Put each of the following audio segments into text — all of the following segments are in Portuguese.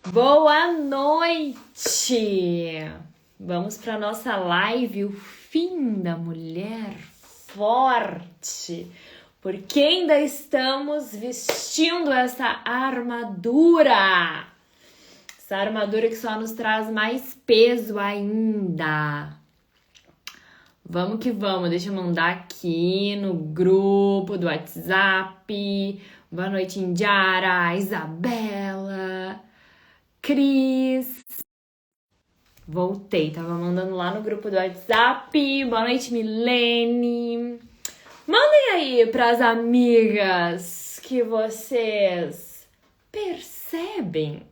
Boa noite! Vamos para nossa live, o fim da mulher forte, porque ainda estamos vestindo essa armadura que só nos traz mais peso ainda. Vamos que vamos, deixa eu mandar aqui no grupo do WhatsApp. Boa noite, Indiara, Isabela, Cris. Voltei, tava mandando lá no grupo do WhatsApp. Boa noite, Milene. Mandem aí pras amigas que vocês percebem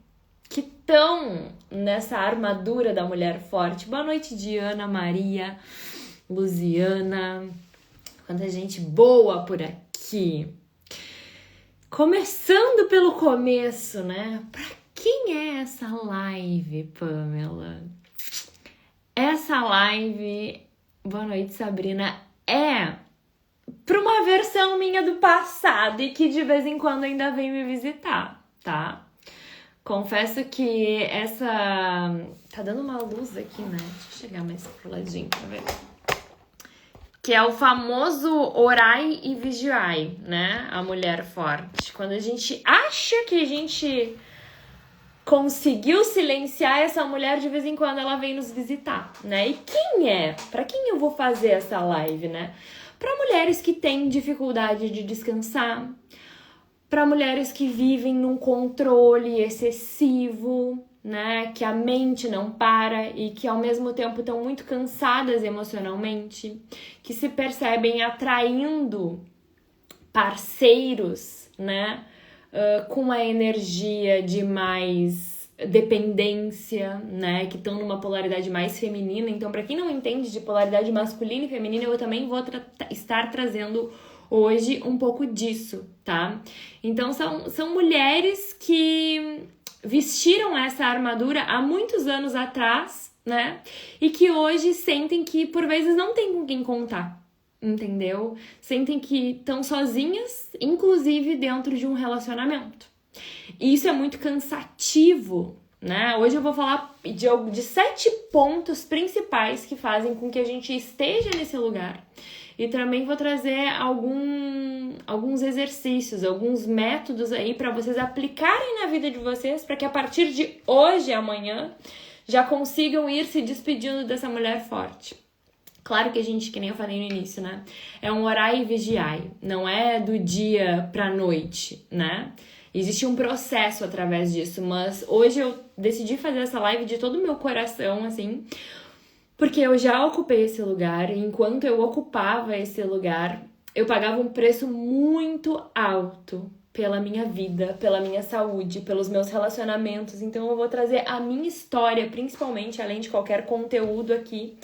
que estão nessa armadura da mulher forte. Boa noite, Diana, Maria, Luziana. Quanta gente boa por aqui. Começando pelo começo, né? Pra quem é essa live, Pamela? Essa live, boa noite, Sabrina, é para uma versão minha do passado e que de vez em quando ainda vem me visitar, tá? Confesso que essa... Tá dando uma luz aqui, né? Deixa eu chegar mais pro ladinho pra ver. Que é o famoso orai e vigiai, né? A mulher forte. Quando a gente acha que a gente conseguiu silenciar essa mulher, de vez em quando ela vem nos visitar, né? E quem é? Pra quem eu vou fazer essa live, né? Pra mulheres que têm dificuldade de descansar, pra mulheres que vivem num controle excessivo, né? Que a mente não para e que ao mesmo tempo estão muito cansadas emocionalmente, que se percebem atraindo parceiros, né? Com a energia de mais dependência, né? Que estão numa polaridade mais feminina. Então, para quem não entende de polaridade masculina e feminina, eu também vou estar trazendo hoje um pouco disso, tá? Então, são mulheres que vestiram essa armadura há muitos anos atrás, né? E que hoje sentem que, por vezes, não tem com quem contar. Entendeu? Sentem que estão sozinhas, inclusive dentro de um relacionamento. E isso é muito cansativo, né? Hoje eu vou falar de 7 pontos principais que fazem com que a gente esteja nesse lugar. E também vou trazer alguns exercícios, alguns métodos aí para vocês aplicarem na vida de vocês, para que a partir de hoje e amanhã já consigam ir se despedindo dessa mulher forte. Claro que a gente, que nem eu falei no início, né? É um orai e vigiai, não é do dia pra noite, né? Existe um processo através disso, mas hoje eu decidi fazer essa live de todo o meu coração, assim, porque eu já ocupei esse lugar e enquanto eu ocupava esse lugar, eu pagava um preço muito alto pela minha vida, pela minha saúde, pelos meus relacionamentos. Então eu vou trazer a minha história, principalmente, além de qualquer conteúdo aqui,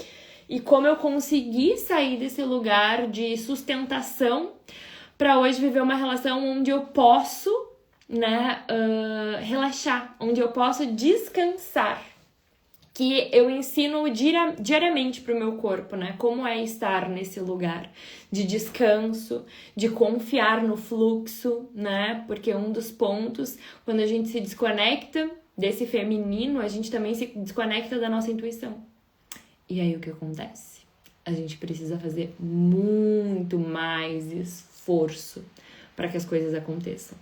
e como eu consegui sair desse lugar de sustentação para hoje viver uma relação onde eu posso, né, relaxar, onde eu posso descansar. Que eu ensino diariamente pro meu corpo, né? Como é estar nesse lugar de descanso, de confiar no fluxo, né? Porque um dos pontos, quando a gente se desconecta desse feminino, a gente também se desconecta da nossa intuição. E aí o que acontece? A gente precisa fazer muito mais esforço para que as coisas aconteçam.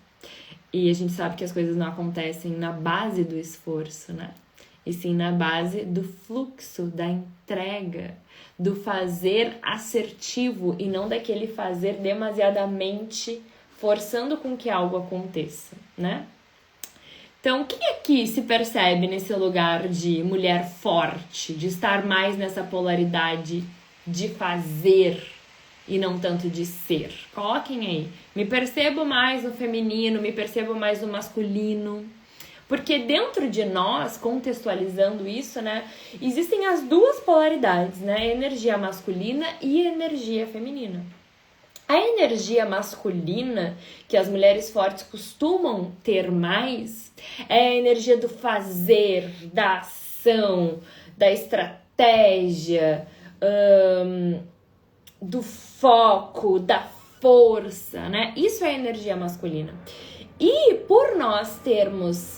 E a gente sabe que as coisas não acontecem na base do esforço, né? E sim na base do fluxo, da entrega, do fazer assertivo e não daquele fazer demasiadamente forçando com que algo aconteça, né? Então, quem aqui se percebe nesse lugar de mulher forte, de estar mais nessa polaridade de fazer e não tanto de ser? Coloquem aí. Me percebo mais no feminino, me percebo mais no masculino. Porque dentro de nós, contextualizando isso, né, existem as duas polaridades, né? Energia masculina e energia feminina. A energia masculina, que as mulheres fortes costumam ter mais, é a energia do fazer, da ação, da estratégia, do foco, da força, né? Isso é energia masculina. E por nós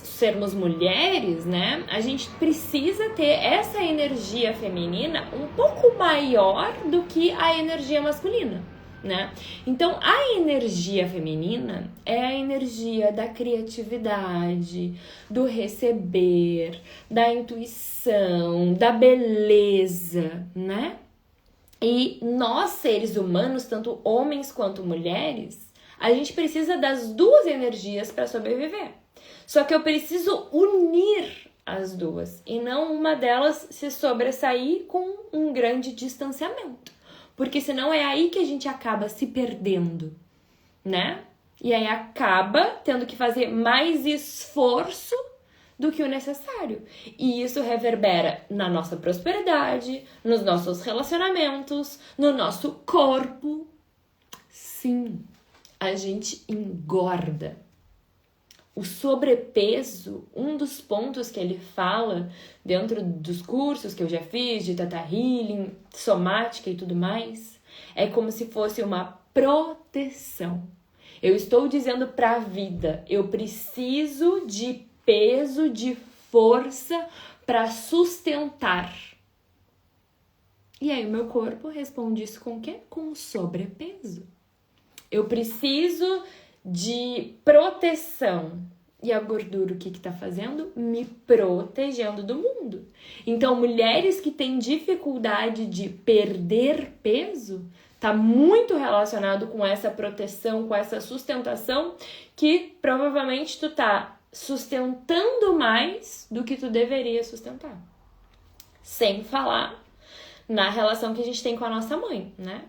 sermos mulheres, né, a gente precisa ter essa energia feminina um pouco maior do que a energia masculina, né? Então, a energia feminina é a energia da criatividade, do receber, da intuição, da beleza, né? E nós, seres humanos, tanto homens quanto mulheres, a gente precisa das duas energias para sobreviver. Só que eu preciso unir as duas e não uma delas se sobressair com um grande distanciamento. Porque senão é aí que a gente acaba se perdendo, né? E aí acaba tendo que fazer mais esforço do que o necessário. E isso reverbera na nossa prosperidade, nos nossos relacionamentos, no nosso corpo. Sim, a gente engorda. O sobrepeso, um dos pontos que ele fala dentro dos cursos que eu já fiz de Theta Healing, somática e tudo mais, é como se fosse uma proteção. Eu estou dizendo para a vida, eu preciso de peso, de força para sustentar. E aí o meu corpo responde isso com o quê? Com o sobrepeso. Eu preciso de proteção. E a gordura, o que tá fazendo? Me protegendo do mundo. Então, mulheres que têm dificuldade de perder peso, tá muito relacionado com essa proteção, com essa sustentação, que provavelmente tu tá sustentando mais do que tu deveria sustentar. Sem falar na relação que a gente tem com a nossa mãe, né?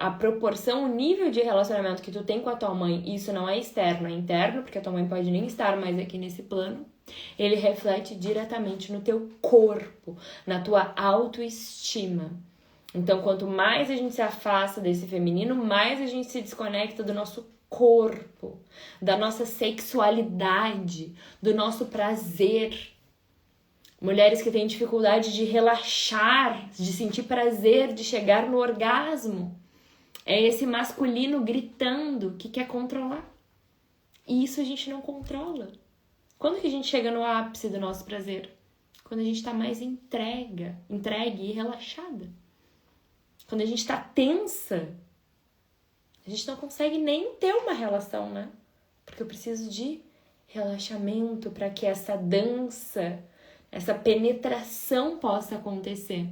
A proporção, o nível de relacionamento que tu tem com a tua mãe, isso não é externo, é interno, porque a tua mãe pode nem estar mais aqui nesse plano, ele reflete diretamente no teu corpo, na tua autoestima. Então, quanto mais a gente se afasta desse feminino, mais a gente se desconecta do nosso corpo, da nossa sexualidade, do nosso prazer. Mulheres que têm dificuldade de relaxar, de sentir prazer, de chegar no orgasmo. É esse masculino gritando que quer controlar. E isso a gente não controla. Quando que a gente chega no ápice do nosso prazer? Quando a gente está mais entregue e relaxada. Quando a gente está tensa, a gente não consegue nem ter uma relação, né? Porque eu preciso de relaxamento para que essa dança, essa penetração possa acontecer.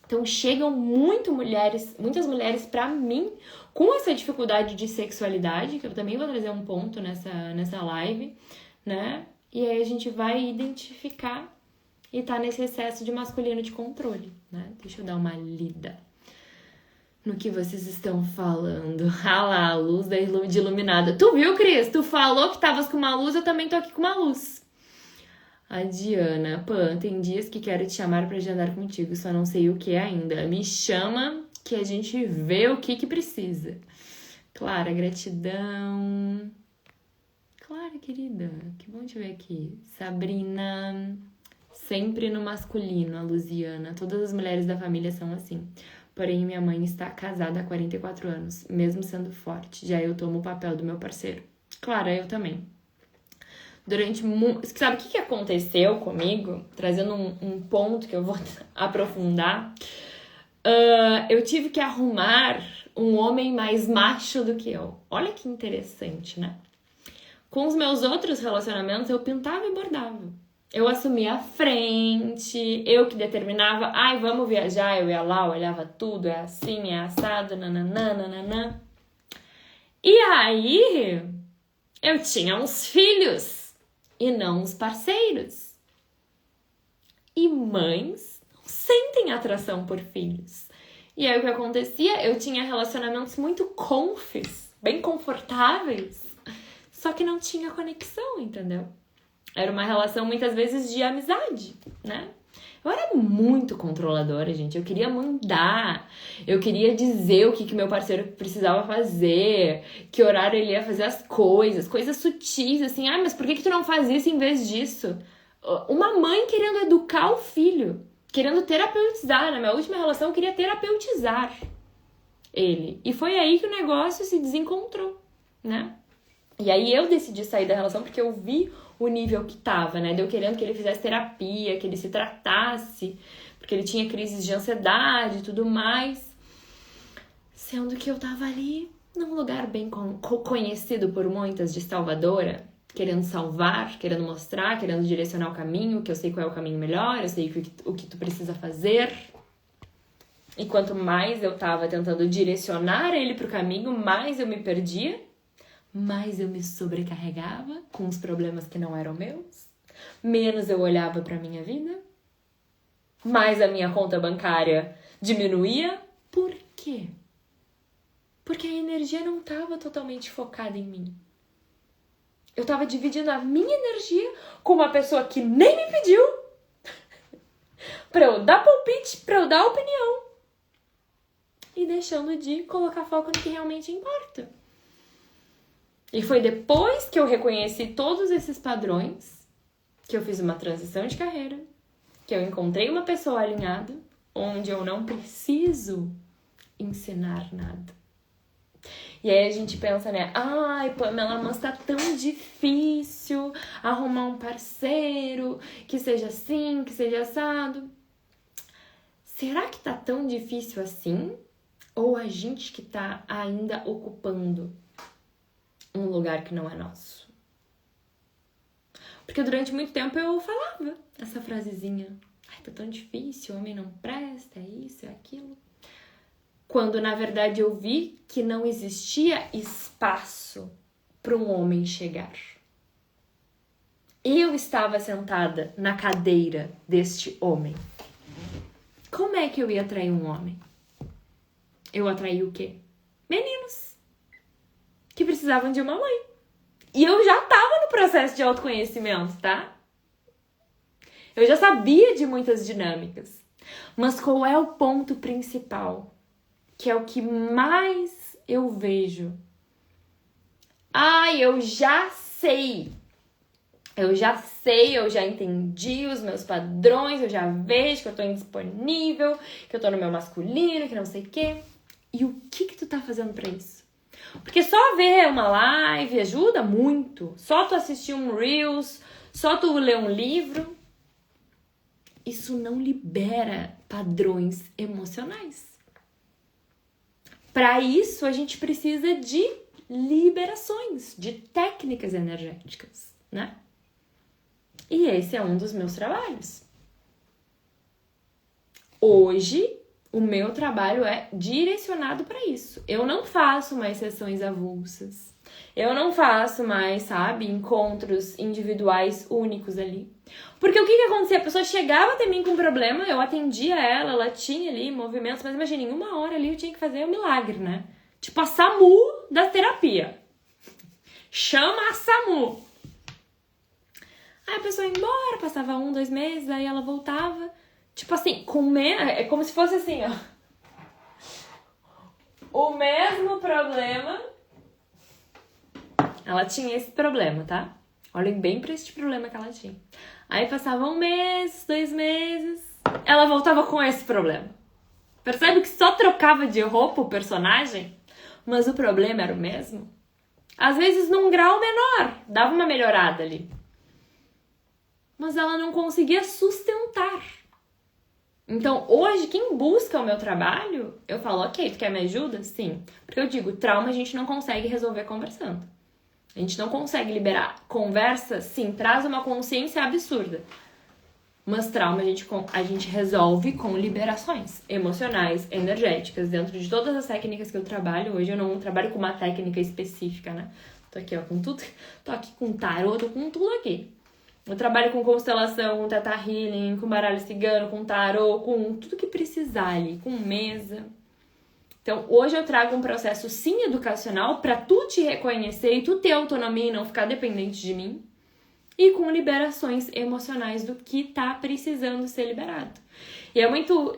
Então chegam muitas mulheres para mim com essa dificuldade de sexualidade, que eu também vou trazer um ponto nessa live, né? E aí a gente vai identificar e tá nesse excesso de masculino de controle, né? Deixa eu dar uma lida no que vocês estão falando. Ah lá, a luz de iluminada. Tu viu, Cris? Tu falou que tavas com uma luz, eu também tô aqui com uma luz. A Diana, Pan, tem dias que quero te chamar pra agendar contigo, só não sei o que ainda. Me chama que a gente vê o que precisa. Clara, gratidão. Clara, querida, que bom te ver aqui. Sabrina, sempre no masculino, a Luziana. Todas as mulheres da família são assim. Porém, minha mãe está casada há 44 anos, mesmo sendo forte. Já eu tomo o papel do meu parceiro. Clara, eu também. Sabe o que aconteceu comigo? Trazendo um ponto que eu vou aprofundar. Eu tive que arrumar um homem mais macho do que eu. Olha que interessante, né? Com os meus outros relacionamentos, eu pintava e bordava. Eu assumia a frente, eu que determinava, vamos viajar, eu ia lá, olhava tudo, é assim, é assado, nananã. E aí, eu tinha uns filhos. E não os parceiros. E mães não sentem atração por filhos. E aí o que acontecia? Eu tinha relacionamentos muito bem confortáveis, só que não tinha conexão, entendeu? Era uma relação muitas vezes de amizade, né? Eu era muito controladora, gente. Eu queria mandar. Eu queria dizer o que meu parceiro precisava fazer. Que horário ele ia fazer as coisas. Coisas sutis, assim. Mas por que tu não faz isso em vez disso? Uma mãe querendo educar o filho. Querendo terapeutizar. Na minha última relação, eu queria terapeutizar ele. E foi aí que o negócio se desencontrou, né? E aí eu decidi sair da relação porque eu vi o nível que tava, né? Eu querendo que ele fizesse terapia, que ele se tratasse, porque ele tinha crises de ansiedade e tudo mais. Sendo que eu tava ali num lugar bem conhecido por muitas de salvadora, querendo salvar, querendo mostrar, querendo direcionar o caminho, que eu sei qual é o caminho melhor, eu sei o que tu precisa fazer. E quanto mais eu tava tentando direcionar ele pro caminho, mais eu me perdia, mais eu me sobrecarregava com os problemas que não eram meus, menos eu olhava pra minha vida, mais a minha conta bancária diminuía. Por quê? Porque a energia não estava totalmente focada em mim. Eu estava dividindo a minha energia com uma pessoa que nem me pediu para eu dar palpite, para eu dar opinião. E deixando de colocar foco no que realmente importa. E foi depois que eu reconheci todos esses padrões que eu fiz uma transição de carreira, que eu encontrei uma pessoa alinhada, onde eu não preciso ensinar nada. E aí a gente pensa, né? Ai, Pamela, mas tá tão difícil arrumar um parceiro que seja assim, que seja assado. Será que tá tão difícil assim? Ou a gente que tá ainda ocupando um lugar que não é nosso? Porque durante muito tempo eu falava essa frasezinha. Ai, tá tão difícil, homem não presta, é isso, é aquilo. Quando, na verdade, eu vi que não existia espaço para um homem chegar. Eu estava sentada na cadeira deste homem. Como é que eu ia atrair um homem? Eu atraí o quê? Meninos que precisavam de uma mãe. E eu já estava no processo de autoconhecimento, tá? Eu já sabia de muitas dinâmicas. Mas qual é o ponto principal? Que é o que mais eu vejo. Eu já sei. Eu já entendi os meus padrões, eu já vejo que eu tô indisponível, que eu tô no meu masculino, que não sei o quê. E o que tu tá fazendo pra isso? Porque só ver uma live ajuda muito. Só tu assistir um Reels, só tu ler um livro, isso não libera padrões emocionais. Para isso, a gente precisa de liberações, de técnicas energéticas, né? E esse é um dos meus trabalhos. Hoje, o meu trabalho é direcionado para isso. Eu não faço mais sessões avulsas. Eu não faço mais, encontros individuais únicos ali. Porque o que acontecia? A pessoa chegava até mim com um problema, eu atendia ela tinha ali movimentos, mas imagina, em 1 hora ali eu tinha que fazer um milagre, né? Tipo a SAMU da terapia. Chama a SAMU. Aí a pessoa ia embora, passava 1, 2 meses, aí ela voltava. Tipo assim, é como se fosse assim, ó. O mesmo problema. Ela tinha esse problema, tá? Olhem bem pra esse problema que ela tinha. Aí passava 1 mês, 2 meses, ela voltava com esse problema. Percebe que só trocava de roupa o personagem, mas o problema era o mesmo? Às vezes num grau menor, dava uma melhorada ali. Mas ela não conseguia sustentar. Então, hoje, quem busca o meu trabalho, eu falo, ok, tu quer me ajuda? Sim. Porque eu digo, trauma a gente não consegue resolver conversando. A gente não consegue liberar. Conversa, sim, traz uma consciência absurda. Mas trauma a gente resolve com liberações emocionais, energéticas. Dentro de todas as técnicas que eu trabalho, hoje eu não trabalho com uma técnica específica, né? Tô aqui, ó, com tudo. Tô aqui com tarô, tô com tudo aqui. Eu trabalho com constelação, com teta healing, com baralho cigano, com tarô, com tudo que precisar ali, com mesa. Então, hoje eu trago um processo, sim, educacional para tu te reconhecer e tu ter autonomia e não ficar dependente de mim. E com liberações emocionais do que tá precisando ser liberado. E é muito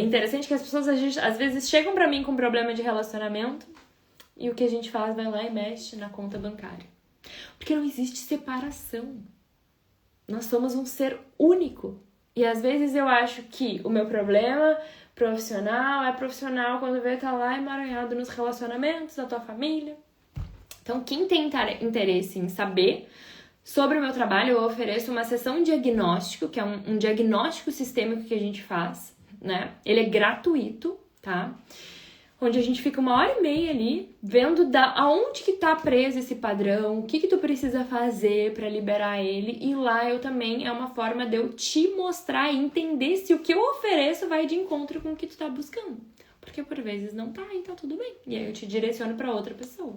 interessante que as pessoas às vezes chegam pra mim com problema de relacionamento e o que a gente faz vai lá e mexe na conta bancária. Porque não existe separação. Nós somos um ser único. E às vezes eu acho que o meu problema profissional é profissional quando vê tá lá emaranhado nos relacionamentos da tua família. Então, quem tem interesse em saber sobre o meu trabalho, eu ofereço uma sessão diagnóstico, que é um diagnóstico sistêmico que a gente faz, né? Ele é gratuito, tá? Onde a gente fica 1h30 ali, vendo aonde que tá preso esse padrão, o que que tu precisa fazer pra liberar ele. E lá eu também, é uma forma de eu te mostrar e entender se o que eu ofereço vai de encontro com o que tu tá buscando. Porque por vezes não tá, então tudo bem. E aí eu te direciono pra outra pessoa.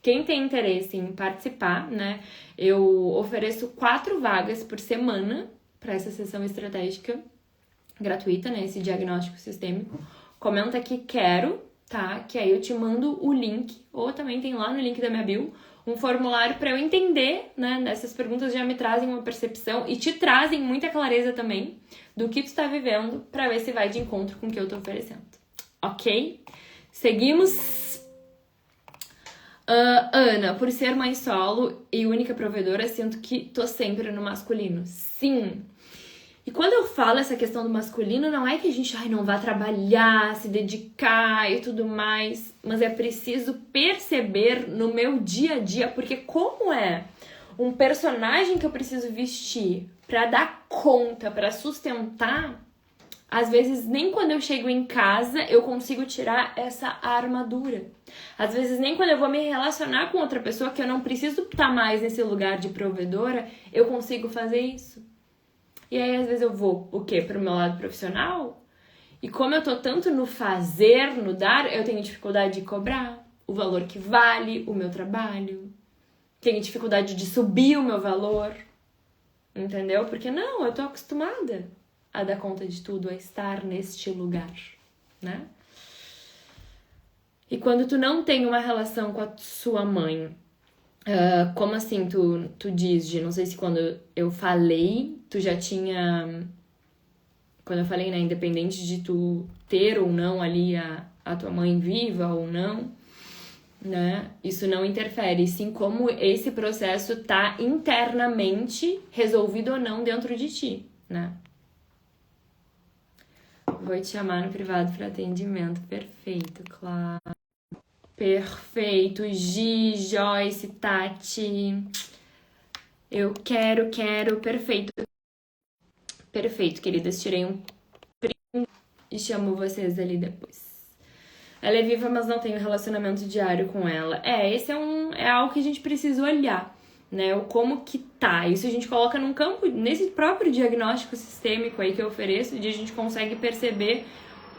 Quem tem interesse em participar, né? Eu ofereço 4 vagas por semana para essa sessão estratégica gratuita, né? Esse diagnóstico sistêmico. Comenta que quero, tá? Que aí eu te mando o link, ou também tem lá no link da minha bio um formulário para eu entender, né? Essas perguntas já me trazem uma percepção e te trazem muita clareza também do que tu tá vivendo para ver se vai de encontro com o que eu tô oferecendo. Ok? Seguimos. Ana, por ser mãe solo e única provedora, sinto que tô sempre no masculino. Sim. E quando eu falo essa questão do masculino, não é que a gente não vai trabalhar, se dedicar e tudo mais, mas é preciso perceber no meu dia a dia, porque como é um personagem que eu preciso vestir pra dar conta, pra sustentar, às vezes nem quando eu chego em casa eu consigo tirar essa armadura. Às vezes nem quando eu vou me relacionar com outra pessoa que eu não preciso estar mais nesse lugar de provedora, eu consigo fazer isso. E aí, às vezes, eu vou, o quê? Pro meu lado profissional? E como eu tô tanto no fazer, no dar, eu tenho dificuldade de cobrar o valor que vale o meu trabalho. Tenho dificuldade de subir o meu valor. Entendeu? Porque não, eu tô acostumada a dar conta de tudo, a estar neste lugar, né? E quando tu não tem uma relação com a sua mãe, como assim tu diz, Gi? Não sei se quando eu falei, tu já tinha... Quando eu falei, né, independente de tu ter ou não ali a tua mãe viva ou não, né? Isso não interfere, sim como esse processo tá internamente resolvido ou não dentro de ti, né? Vou te chamar no privado para atendimento. Perfeito, claro. Perfeito, Gi, Joyce, Tati. Eu quero, perfeito. Perfeito, queridas. Tirei um print e chamo vocês ali depois. Ela é viva, mas não tenho relacionamento diário com ela. Esse é algo que a gente precisa olhar, né? O como que tá. Isso a gente coloca num campo, nesse próprio diagnóstico sistêmico aí que eu ofereço, onde a gente consegue perceber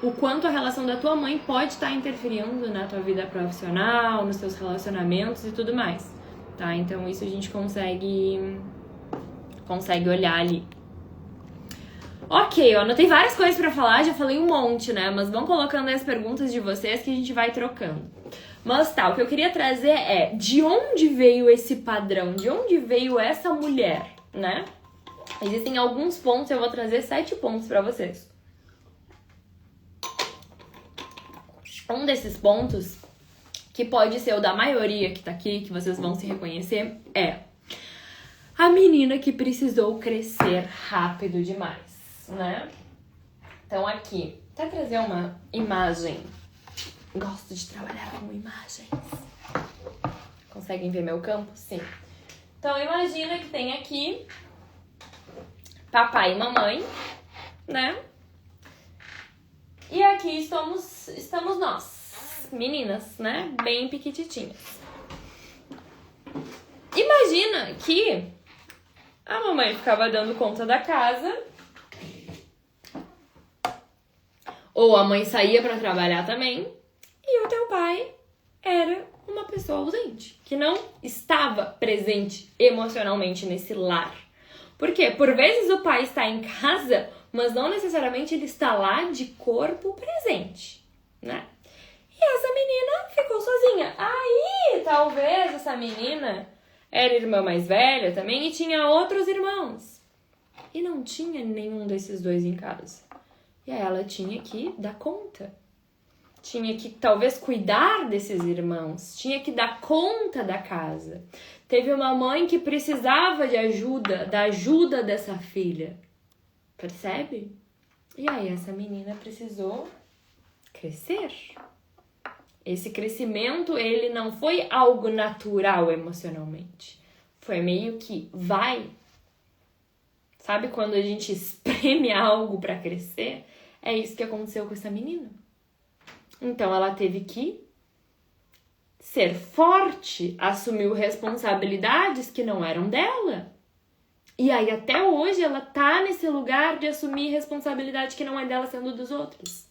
o quanto a relação da tua mãe pode estar interferindo na tua vida profissional, nos teus relacionamentos e tudo mais, tá? Então isso a gente consegue olhar ali. Ok, eu anotei várias coisas pra falar, já falei um monte, né? Mas vão colocando aí as perguntas de vocês que a gente vai trocando. Mas tá, o que eu queria trazer é de onde veio esse padrão, de onde veio essa mulher, né? Existem alguns pontos, eu vou trazer 7 pontos pra vocês. Um desses pontos, que pode ser o da maioria que tá aqui, que vocês vão se reconhecer, é a menina que precisou crescer rápido demais, né? Então aqui, até trazer uma imagem. Gosto de trabalhar com imagens. Conseguem ver meu campo? Sim. Então imagina que tem aqui papai e mamãe, né? E aqui estamos nós, meninas, né? Bem piquititinhas. Imagina que a mamãe ficava dando conta da casa, ou a mãe saía para trabalhar também, e o teu pai era uma pessoa ausente, que não estava presente emocionalmente nesse lar. Por quê? Por vezes o pai está em casa, mas não necessariamente ele está lá de corpo presente, né? E essa menina ficou sozinha. Aí, talvez essa menina era irmã mais velha também e tinha outros irmãos. E não tinha nenhum desses dois em casa. E aí ela tinha que dar conta. Tinha que, talvez, cuidar desses irmãos. Tinha que dar conta da casa. Teve uma mãe que precisava de ajuda, da ajuda dessa filha. Percebe? E aí essa menina precisou crescer. Esse crescimento, ele não foi algo natural emocionalmente. Foi meio que vai. Sabe quando a gente espreme algo pra crescer? É isso que aconteceu com essa menina. Então ela teve que ser forte, assumiu responsabilidades que não eram dela. E aí até hoje ela tá nesse lugar de assumir responsabilidade que não é dela sendo dos outros.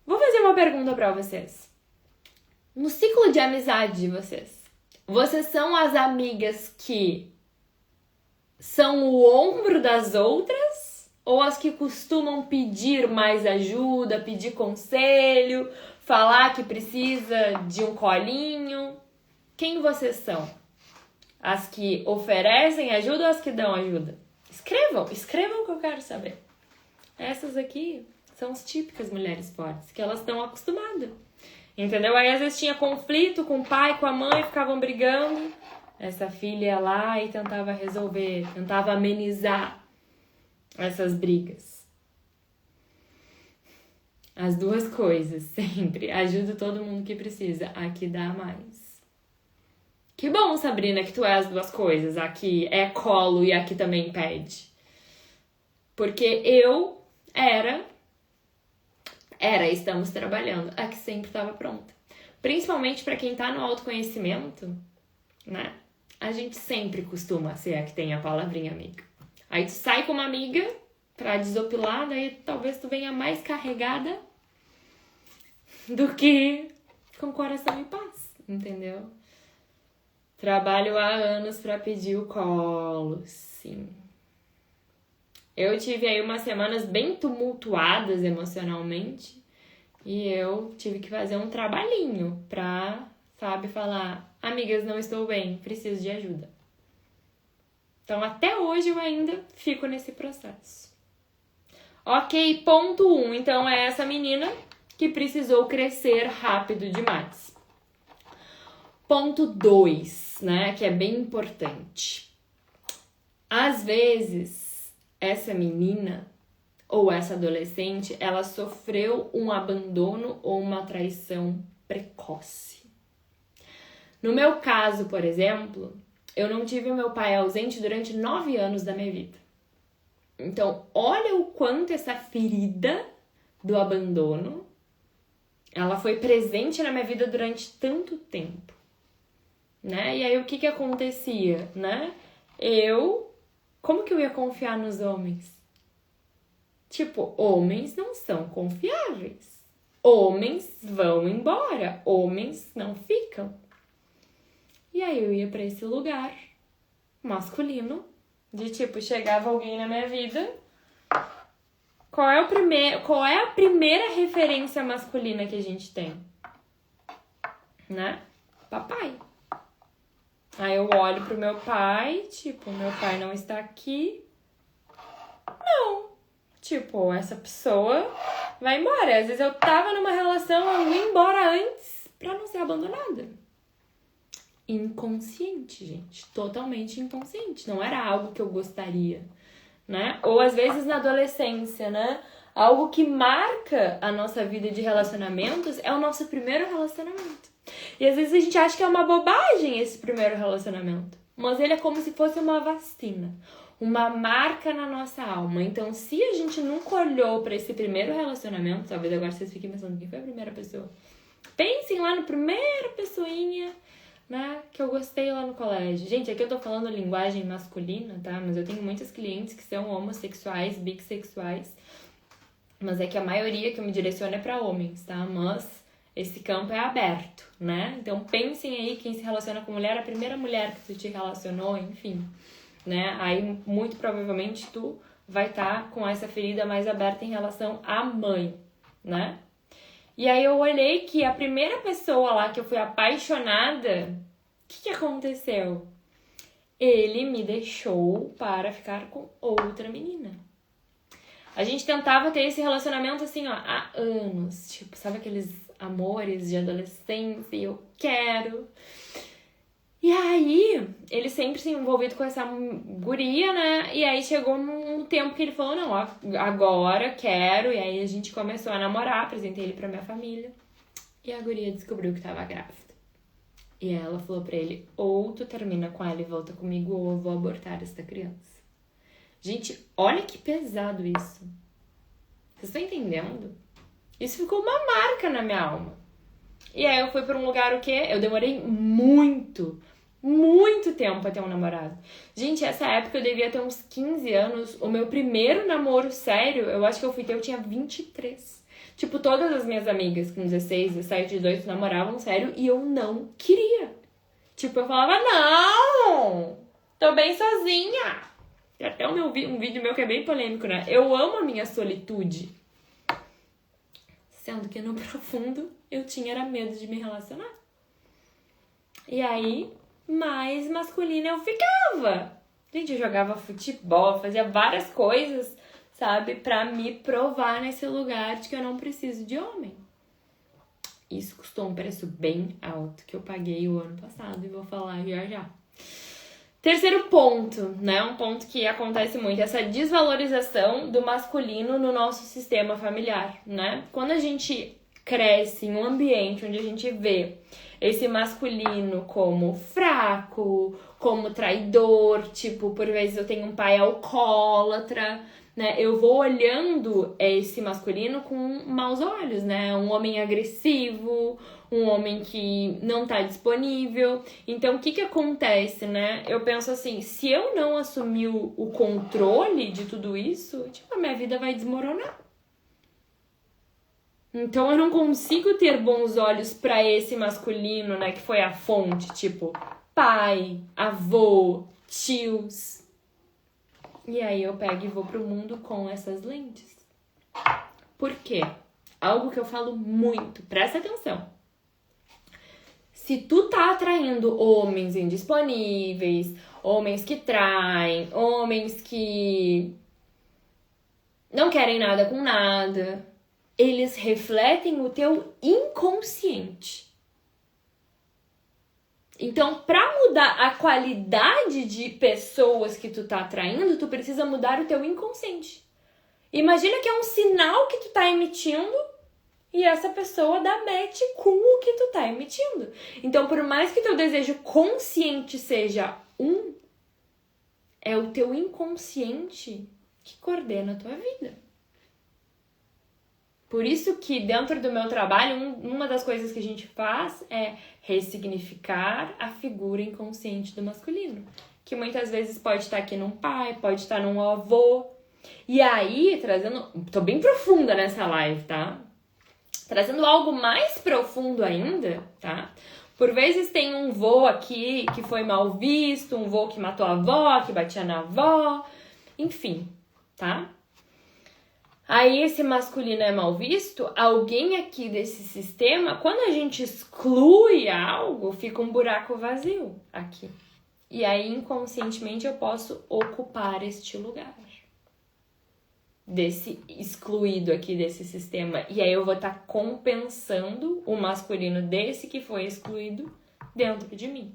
Vou fazer uma pergunta pra vocês. No ciclo de amizade de vocês são as amigas que são o ombro das outras? Ou as que costumam pedir mais ajuda, pedir conselho, falar que precisa de um colinho? Quem vocês são? As que oferecem ajuda ou as que dão ajuda? Escrevam que eu quero saber. Essas aqui são as típicas mulheres fortes, que elas estão acostumadas. Entendeu? Aí às vezes tinha conflito com o pai, com a mãe, ficavam brigando. Essa filha ia lá e tentava resolver, tentava amenizar essas brigas. As duas coisas, sempre. Ajuda todo mundo que precisa. Aqui dá mais. Que bom, Sabrina, que tu é as duas coisas. Aqui é colo e aqui também pede. Porque eu estamos trabalhando. A que sempre estava pronta. Principalmente para quem tá no autoconhecimento, né? A gente sempre costuma ser a que tem a palavrinha amiga. Aí tu sai com uma amiga pra desopilar, daí talvez tu venha mais carregada do que com coração em paz, entendeu? Trabalho há anos pra pedir o colo, sim. Eu tive aí umas semanas bem tumultuadas emocionalmente e eu tive que fazer um trabalhinho pra, sabe, falar: amigas, não estou bem, preciso de ajuda. Então, até hoje eu ainda fico nesse processo. Ok, ponto 1. Então, é essa menina que precisou crescer rápido demais. Ponto 2, né, que é bem importante. Às vezes, essa menina ou essa adolescente, ela sofreu um abandono ou uma traição precoce. No meu caso, por exemplo, eu não tive o meu pai ausente durante 9 anos da minha vida. Então, olha o quanto essa ferida do abandono, ela foi presente na minha vida durante tanto tempo, né? E aí, o que acontecia, né? Como que eu ia confiar nos homens? Tipo, homens não são confiáveis. Homens vão embora, homens não ficam. E aí eu ia pra esse lugar masculino, de tipo, chegava alguém na minha vida. Qual é a primeira referência masculina que a gente tem? Né? Papai. Aí eu olho pro meu pai, tipo, meu pai não está aqui. Não. Tipo, essa pessoa vai embora. Às vezes eu tava numa relação, eu ia embora antes pra não ser abandonada. Inconsciente, gente. Totalmente inconsciente. Não era algo que eu gostaria, né? Ou às vezes na adolescência, né? Algo que marca a nossa vida de relacionamentos é o nosso primeiro relacionamento. E às vezes a gente acha que é uma bobagem esse primeiro relacionamento. Mas ele é como se fosse uma vacina. Uma marca na nossa alma. Então, se a gente nunca olhou pra esse primeiro relacionamento, talvez agora vocês fiquem pensando, quem foi a primeira pessoa? Pensem lá no primeira pessoinha, né, que eu gostei lá no colégio. Gente, aqui eu tô falando linguagem masculina, tá? Mas eu tenho muitas clientes que são homossexuais, bissexuais. Mas é que a maioria que eu me direciono é pra homens, tá? Mas esse campo é aberto, né? Então pensem aí, quem se relaciona com mulher, a primeira mulher que tu te relacionou, enfim, né? Aí muito provavelmente tu vai estar com essa ferida mais aberta em relação à mãe, né? E aí eu olhei que a primeira pessoa lá que eu fui apaixonada, o que aconteceu? Ele me deixou para ficar com outra menina. A gente tentava ter esse relacionamento assim, ó, há anos. Tipo, sabe aqueles amores de adolescência, e eu quero. E aí, ele sempre se envolvido com essa guria, né? E aí chegou um tempo que ele falou, não, agora quero. E aí a gente começou a namorar, apresentei ele pra minha família. E a guria descobriu que tava grávida. E ela falou pra ele, ou tu termina com ela e volta comigo, ou eu vou abortar esta criança. Gente, olha que pesado isso. Vocês estão entendendo? Isso ficou uma marca na minha alma. E aí eu fui pra um lugar o quê? Eu demorei muito tempo pra ter um namorado. Gente, essa época eu devia ter uns 15 anos. O meu primeiro namoro sério, eu acho que eu tinha 23. Tipo, todas as minhas amigas com 16, 17, 18 namoravam sério e eu não queria. Tipo, eu falava, não, tô bem sozinha. Tem até um vídeo meu que é bem polêmico, né? Eu amo a minha solitude. Sendo que no profundo eu era medo de me relacionar. E aí, mais masculina eu ficava. Gente, eu jogava futebol, fazia várias coisas, sabe? Pra me provar nesse lugar de que eu não preciso de homem. Isso custou um preço bem alto que eu paguei o ano passado e vou falar já. Terceiro ponto, né? Um ponto que acontece muito, essa desvalorização do masculino no nosso sistema familiar, né? Quando a gente cresce em um ambiente onde a gente vê esse masculino como fraco, como traidor, tipo, por vezes eu tenho um pai alcoólatra, né? Eu vou olhando esse masculino com maus olhos, né? Um homem agressivo, um homem que não tá disponível. Então, o que acontece, né? Eu penso assim, se eu não assumir o controle de tudo isso, tipo, a minha vida vai desmoronar. Então, eu não consigo ter bons olhos pra esse masculino, né? Que foi a fonte, tipo, pai, avô, tios. E aí eu pego e vou pro mundo com essas lentes. Por quê? Algo que eu falo muito, presta atenção. Se tu tá atraindo homens indisponíveis, homens que traem, homens que não querem nada com nada, eles refletem o teu inconsciente. Então, pra mudar a qualidade de pessoas que tu tá atraindo, tu precisa mudar o teu inconsciente. Imagina que é um sinal que tu tá emitindo e essa pessoa dá match com o que tu tá emitindo. Então, por mais que teu desejo consciente seja é o teu inconsciente que coordena a tua vida. Por isso que dentro do meu trabalho, uma das coisas que a gente faz é ressignificar a figura inconsciente do masculino. Que muitas vezes pode estar aqui num pai, pode estar num avô. E aí, tô bem profunda nessa live, tá? Trazendo algo mais profundo ainda, tá? Por vezes tem um vô aqui que foi mal visto, um vô que matou a avó, que batia na avó, enfim, tá? Aí esse masculino é mal visto, alguém aqui desse sistema, quando a gente exclui algo, fica um buraco vazio aqui. E aí inconscientemente eu posso ocupar este lugar. Desse excluído aqui desse sistema. E aí eu vou estar compensando o masculino desse que foi excluído dentro de mim.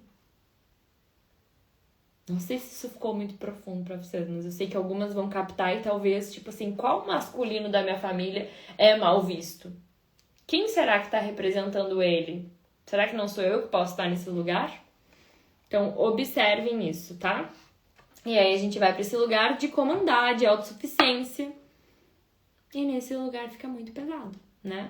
Não sei se isso ficou muito profundo pra vocês, mas eu sei que algumas vão captar e talvez, tipo assim, qual masculino da minha família é mal visto? Quem será que tá representando ele? Será que não sou eu que posso estar nesse lugar? Então, observem isso, tá? E aí a gente vai pra esse lugar de comandar, de autossuficiência. E nesse lugar fica muito pesado, né?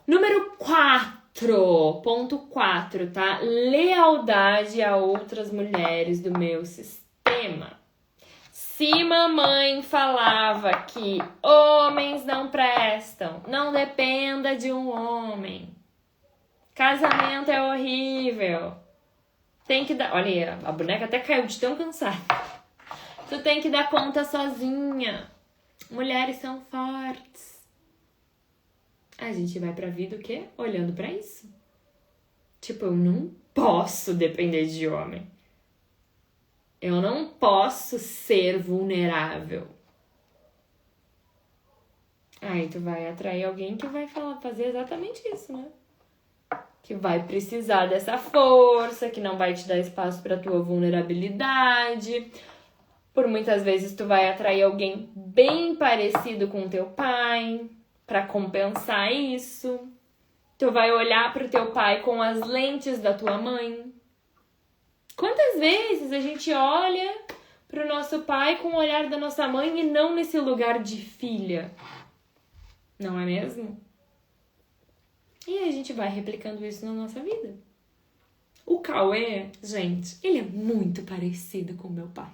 Número 4, ponto 4, tá? Lealdade a outras mulheres do meu sistema. Se mamãe falava que homens não prestam, não dependa de um homem. Casamento é horrível. Tem que dar... Olha, a boneca até caiu de tão cansada. Tu tem que dar conta sozinha. Mulheres são fortes. A gente vai pra vida o quê? Olhando pra isso. Tipo, eu não posso depender de homem. Eu não posso ser vulnerável. Aí tu vai atrair alguém que vai fazer exatamente isso, né? Que vai precisar dessa força, que não vai te dar espaço pra tua vulnerabilidade. Por muitas vezes tu vai atrair alguém bem parecido com teu pai pra compensar isso. Tu vai olhar pro teu pai com as lentes da tua mãe? Quantas vezes a gente olha pro nosso pai com o olhar da nossa mãe e não nesse lugar de filha? Não é mesmo? E a gente vai replicando isso na nossa vida. O Cauê, gente, ele é muito parecido com o meu pai.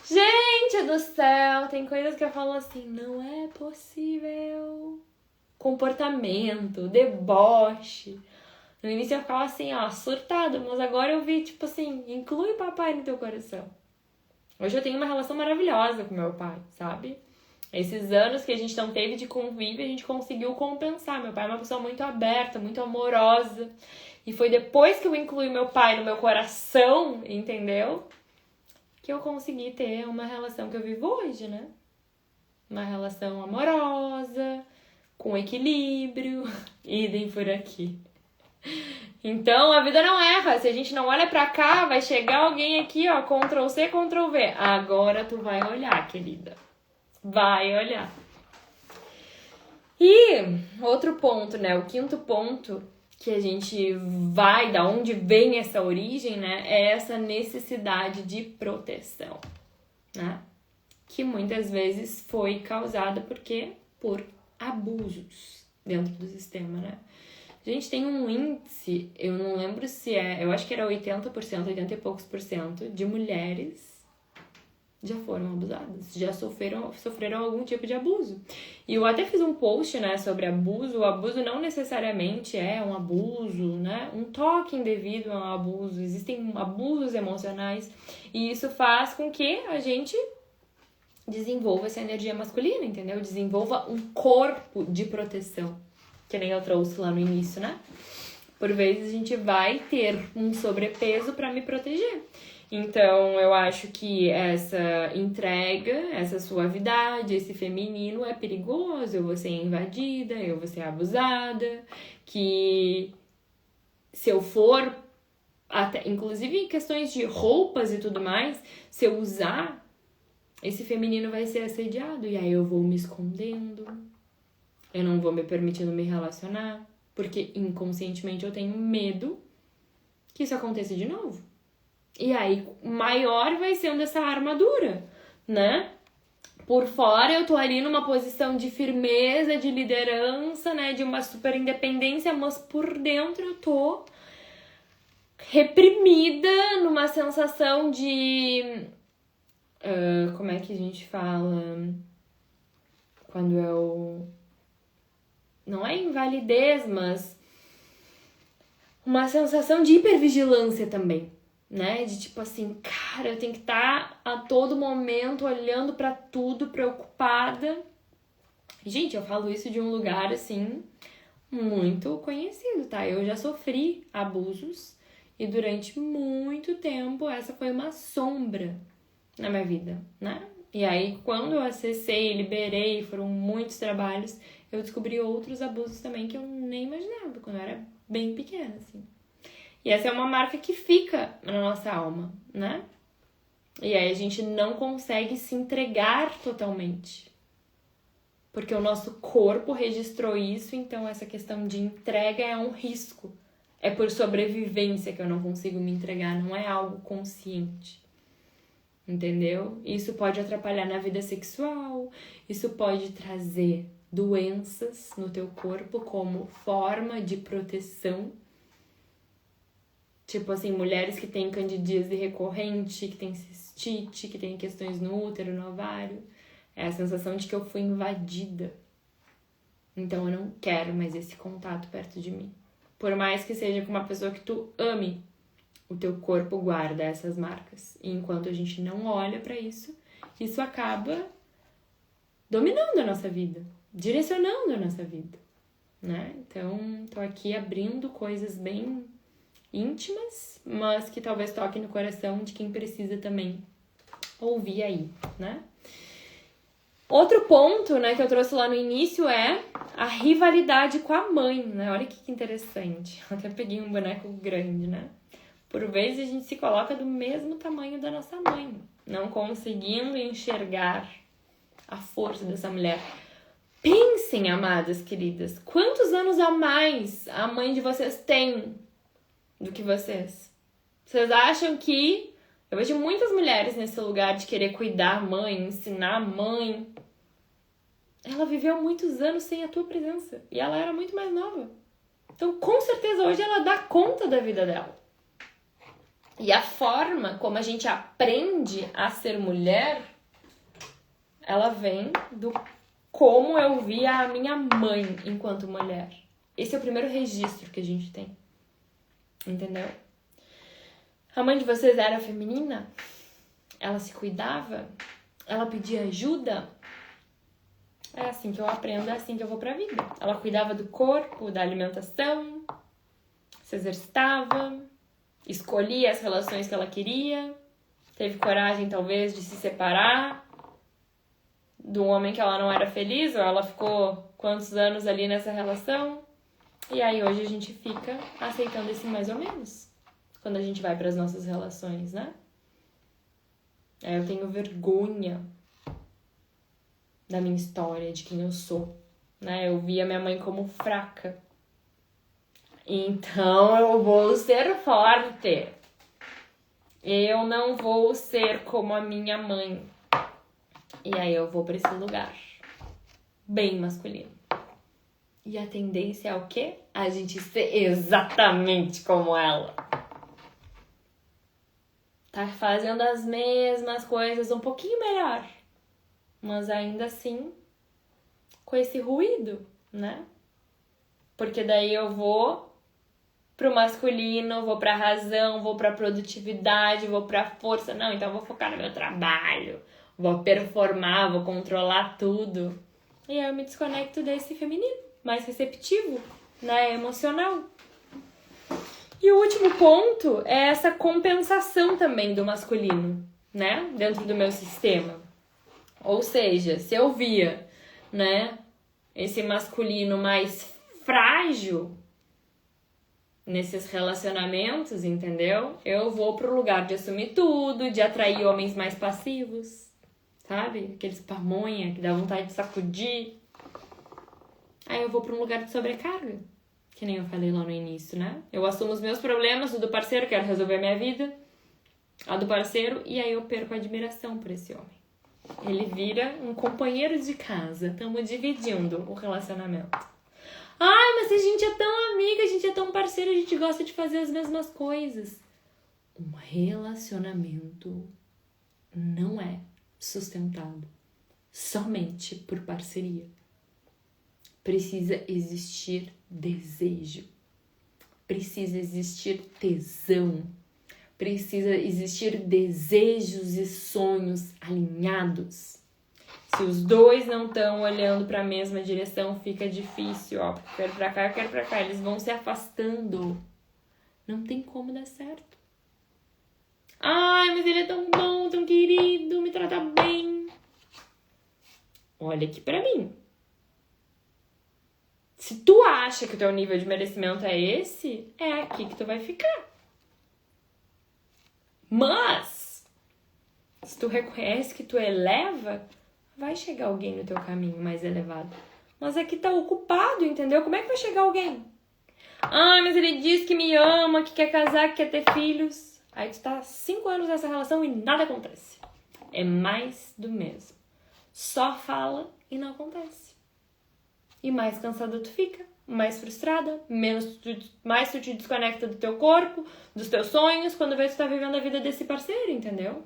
Gente do céu, tem coisas que eu falo assim, não é possível. Comportamento, deboche. No início eu ficava assim, ó, surtada, mas agora eu vi, tipo assim, inclui papai no teu coração. Hoje eu tenho uma relação maravilhosa com meu pai, sabe? Esses anos que a gente não teve de convívio, a gente conseguiu compensar. Meu pai é uma pessoa muito aberta, muito amorosa. E foi depois que eu incluí meu pai no meu coração, entendeu? Que eu consegui ter uma relação que eu vivo hoje, né? Uma relação amorosa, com equilíbrio, idem por aqui. Então, a vida não erra. Se a gente não olha pra cá, vai chegar alguém aqui, ó, Ctrl+C, Ctrl+V. Agora tu vai olhar, querida. Vai olhar. E outro ponto, né? O quinto ponto que a gente vai, da onde vem essa origem, né? É essa necessidade de proteção, né? Que muitas vezes foi causada por abusos dentro do sistema, né? A gente tem um índice, eu não lembro se eu acho que era 80%, 80 e poucos por cento de mulheres já foram abusadas, já sofreram algum tipo de abuso. E eu até fiz um post, né, sobre abuso. O abuso não necessariamente é um abuso, né? Um toque indevido é um abuso. Existem abusos emocionais e isso faz com que a gente desenvolva essa energia masculina, entendeu? Desenvolva um corpo de proteção, que nem eu trouxe lá no início, né? Por vezes a gente vai ter um sobrepeso para me proteger. Então, eu acho que essa entrega, essa suavidade, esse feminino é perigoso. Eu vou ser invadida, eu vou ser abusada, que se eu for, até, inclusive em questões de roupas e tudo mais, se eu usar, esse feminino vai ser assediado. E aí eu vou me escondendo, eu não vou me permitindo me relacionar, porque inconscientemente eu tenho medo que isso aconteça de novo. E aí, maior vai sendo essa armadura, né? Por fora eu tô ali numa posição de firmeza, de liderança, né? De uma super independência, mas por dentro eu tô reprimida numa sensação de... como é que a gente fala? Quando eu... Não é invalidez, mas... uma sensação de hipervigilância também. Né? De tipo assim, cara, eu tenho que estar a todo momento olhando pra tudo, preocupada. Gente, eu falo isso de um lugar assim muito conhecido, tá? Eu já sofri abusos e durante muito tempo essa foi uma sombra na minha vida, né? E aí, quando eu acessei, liberei, foram muitos trabalhos, eu descobri outros abusos também que eu nem imaginava quando eu era bem pequena, assim. E essa é uma marca que fica na nossa alma, né? E aí a gente não consegue se entregar totalmente. Porque o nosso corpo registrou isso, então essa questão de entrega é um risco. É por sobrevivência que eu não consigo me entregar, não é algo consciente. Entendeu? Isso pode atrapalhar na vida sexual, isso pode trazer doenças no teu corpo como forma de proteção. Tipo assim, mulheres que têm candidíase recorrente, que têm cistite, que têm questões no útero, no ovário. É a sensação de que eu fui invadida. Então eu não quero mais esse contato perto de mim. Por mais que seja com uma pessoa que tu ame, o teu corpo guarda essas marcas. E enquanto a gente não olha pra isso, isso acaba dominando a nossa vida, direcionando a nossa vida, né? Então, tô aqui abrindo coisas bem íntimas, mas que talvez toquem no coração de quem precisa também ouvir aí, né? Outro ponto, né, que eu trouxe lá no início é a rivalidade com a mãe, né? Olha que interessante. Eu até peguei um boneco grande, né? Por vezes a gente se coloca do mesmo tamanho da nossa mãe, não conseguindo enxergar a força dessa mulher. Pensem, amadas queridas, quantos anos a mais a mãe de vocês tem do que vocês? Vocês acham que... Eu vejo muitas mulheres nesse lugar de querer cuidar a mãe, ensinar a mãe. Ela viveu muitos anos sem a tua presença. E ela era muito mais nova. Então, com certeza, hoje ela dá conta da vida dela. E a forma como a gente aprende a ser mulher, ela vem do como eu via a minha mãe enquanto mulher. Esse é o primeiro registro que a gente tem. Entendeu? A mãe de vocês era feminina? Ela se cuidava? Ela pedia ajuda? É assim que eu aprendo, é assim que eu vou pra vida. Ela cuidava do corpo, da alimentação, se exercitava, escolhia as relações que ela queria, teve coragem, talvez, de se separar do homem que ela não era feliz, ou ela ficou quantos anos ali nessa relação. E aí hoje a gente fica aceitando esse mais ou menos. Quando a gente vai para as nossas relações, né? Eu tenho vergonha da minha história, de quem eu sou, né? Eu via minha mãe como fraca. Então eu vou ser forte. Eu não vou ser como a minha mãe. E aí eu vou para esse lugar bem masculino. E a tendência é o quê? A gente ser exatamente como ela. Tá fazendo as mesmas coisas um pouquinho melhor. Mas ainda assim, com esse ruído, né? Porque daí eu vou pro masculino, vou pra razão, vou pra produtividade, vou pra força. Não, então eu vou focar no meu trabalho. Vou performar, vou controlar tudo. E aí eu me desconecto desse feminino, mais receptivo, né? Emocional. E o último ponto é essa compensação também do masculino, né? Dentro do meu sistema. Ou seja, se eu via, né, esse masculino mais frágil nesses relacionamentos, entendeu? Eu vou pro lugar de assumir tudo, de atrair homens mais passivos, sabe? Aqueles pamonha que dá vontade de sacudir. Aí eu vou pra um lugar de sobrecarga. Que nem eu falei lá no início, né? Eu assumo os meus problemas, o do parceiro, quero resolver a minha vida, a do parceiro, e aí eu perco a admiração por esse homem. Ele vira um companheiro de casa, estamos dividindo o relacionamento. Ai, mas a gente é tão amiga, a gente é tão parceiro, a gente gosta de fazer as mesmas coisas. Um relacionamento não é sustentado somente por parceria. Precisa existir desejo, precisa existir tesão, precisa existir desejos e sonhos alinhados. Se os dois não estão olhando para a mesma direção, fica difícil, ó. Quero pra cá, eu quero pra cá. Eles vão se afastando. Não tem como dar certo. Ai, mas ele é tão bom, tão querido, me trata bem. Olha aqui pra mim. Se tu acha que o teu nível de merecimento é esse, é aqui que tu vai ficar. Mas, se tu reconhece que tu eleva, vai chegar alguém no teu caminho mais elevado. Mas aqui tá ocupado, entendeu? Como é que vai chegar alguém? Ah, mas ele diz que me ama, que quer casar, que quer ter filhos. Aí tu tá 5 anos nessa relação e nada acontece. É mais do mesmo. Só fala e não acontece. E mais cansada tu fica, mais frustrada, mais tu te desconecta do teu corpo, dos teus sonhos, quando vê que tu tá vivendo a vida desse parceiro, entendeu?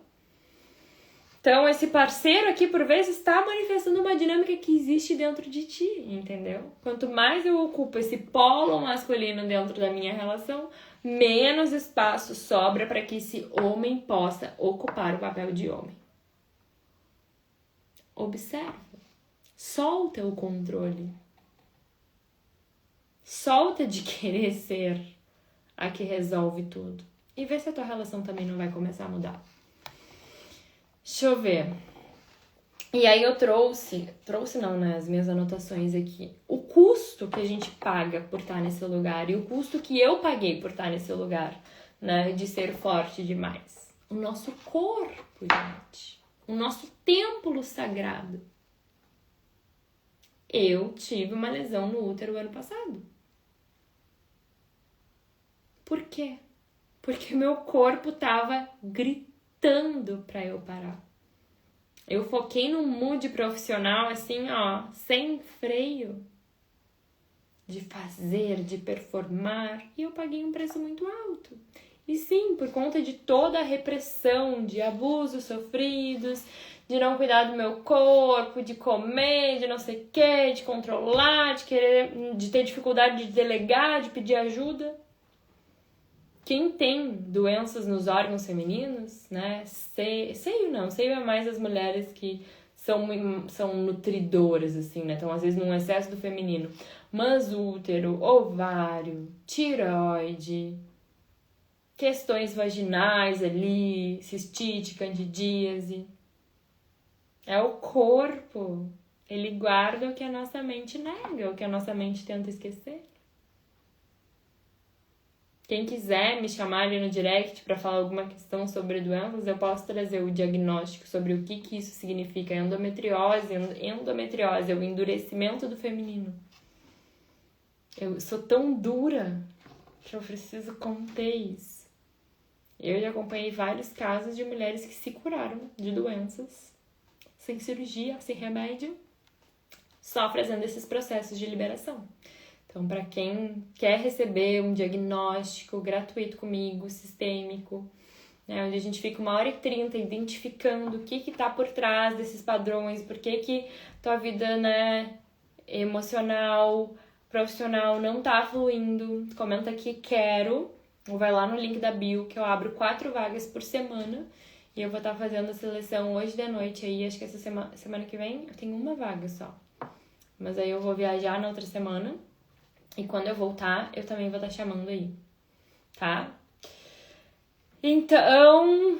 Então, esse parceiro aqui, por vezes, está manifestando uma dinâmica que existe dentro de ti, entendeu? Quanto mais eu ocupo esse polo masculino dentro da minha relação, menos espaço sobra para que esse homem possa ocupar o papel de homem. Observa. Solta o controle. Solta de querer ser a que resolve tudo. E vê se a tua relação também não vai começar a mudar. Deixa eu ver. E aí eu trouxe não, né, as minhas anotações aqui. O custo que a gente paga por estar nesse lugar e o custo que eu paguei por estar nesse lugar, né, de ser forte demais. O nosso corpo, gente. O nosso templo sagrado. Eu tive uma lesão no útero ano passado. Por quê? Porque meu corpo tava gritando pra eu parar. Eu foquei num mood profissional assim, ó, sem freio. De fazer, de performar. E eu paguei um preço muito alto. E sim, por conta de toda a repressão, de abusos sofridos, de não cuidar do meu corpo, de comer, de não sei o quê, de controlar, de querer, de ter dificuldade de delegar, de pedir ajuda. Quem tem doenças nos órgãos femininos, né? Seio é mais as mulheres que são nutridoras, assim, né? Então, às vezes, num excesso do feminino. Mas útero, ovário, tireoide, questões vaginais ali, cistite, candidíase. É o corpo. Ele guarda o que a nossa mente nega, o que a nossa mente tenta esquecer. Quem quiser me chamar ali no direct para falar alguma questão sobre doenças, eu posso trazer o diagnóstico sobre o que isso significa. Endometriose é o endurecimento do feminino. Eu sou tão dura que eu preciso conter isso. Eu já acompanhei vários casos de mulheres que se curaram de doenças sem cirurgia, sem remédio, só fazendo esses processos de liberação. Então, para quem quer receber um diagnóstico gratuito comigo, sistêmico, né, onde a gente fica 1h30 identificando o que está por trás desses padrões, por que tua vida, né, emocional, profissional não tá fluindo, comenta aqui quero, ou vai lá no link da bio que eu abro 4 vagas por semana e eu vou estar fazendo a seleção hoje de noite aí, acho que essa semana que vem eu tenho uma vaga só, mas aí eu vou viajar na outra semana e quando eu voltar eu também vou estar chamando aí, tá? Então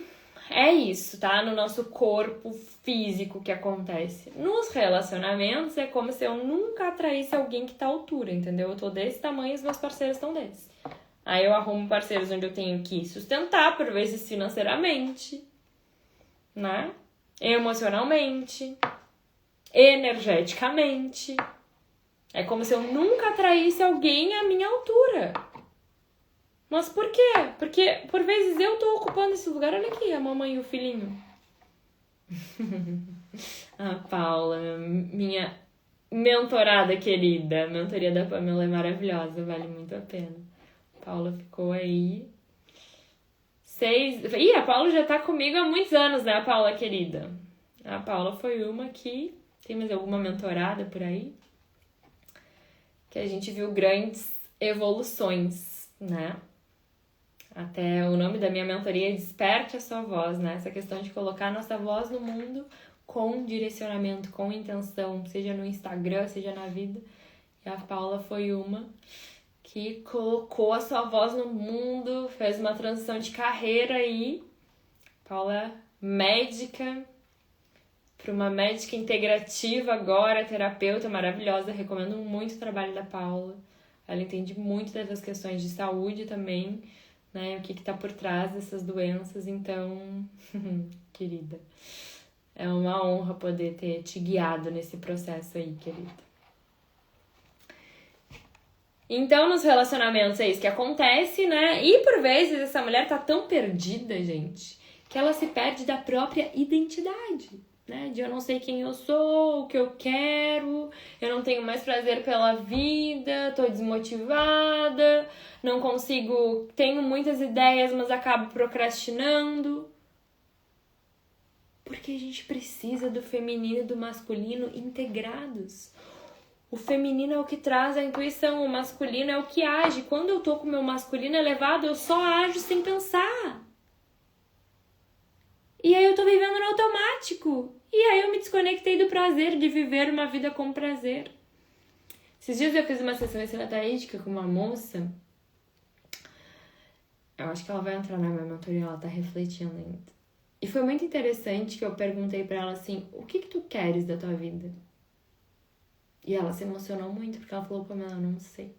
é isso, tá? No nosso corpo físico que acontece. Nos relacionamentos é como se eu nunca atraísse alguém que tá à altura, entendeu? Eu tô desse tamanho e os meus parceiros estão desse. Aí eu arrumo parceiros onde eu tenho que sustentar, por vezes financeiramente, né? Emocionalmente, energeticamente. É como se eu nunca atraísse alguém à minha altura. Mas por quê? Porque, por vezes, eu tô ocupando esse lugar. Olha aqui, a mamãe e o filhinho. A Paula, minha mentorada querida. A mentoria da Pamela é maravilhosa, vale muito a pena. A Paula ficou aí 6... Ih, a Paula já tá comigo há muitos anos, né, a Paula querida? A Paula foi uma que... Tem mais alguma mentorada por aí? Que a gente viu grandes evoluções, né? Até o nome da minha mentoria é Desperte a Sua Voz, né? Essa questão de colocar a nossa voz no mundo com direcionamento, com intenção, seja no Instagram, seja na vida. E a Paula foi uma que colocou a sua voz no mundo, fez uma transição de carreira aí. Paula, médica, para uma médica integrativa agora, terapeuta maravilhosa. Recomendo muito o trabalho da Paula. Ela entende muito dessas questões de saúde também, né? O que tá por trás dessas doenças. Então, querida, é uma honra poder ter te guiado nesse processo aí, querida. Então, nos relacionamentos é isso que acontece, né? E por vezes essa mulher tá tão perdida, gente, que ela se perde da própria identidade, né? De eu não sei quem eu sou, o que eu quero, eu não tenho mais prazer pela vida, tô desmotivada, não consigo, tenho muitas ideias, mas acabo procrastinando. Porque a gente precisa do feminino e do masculino integrados. O feminino é o que traz a intuição, o masculino é o que age. Quando eu tô com o meu masculino elevado, eu só ajo sem pensar. E aí eu tô vivendo no automático. E aí eu me desconectei do prazer de viver uma vida com prazer. Esses dias eu fiz uma sessão estratégica com uma moça. Eu acho que ela vai entrar na minha mentoria, ela tá refletindo ainda. E foi muito interessante que eu perguntei pra ela assim, o que tu queres da tua vida? E ela se emocionou muito, porque ela falou, Pamela, eu não sei.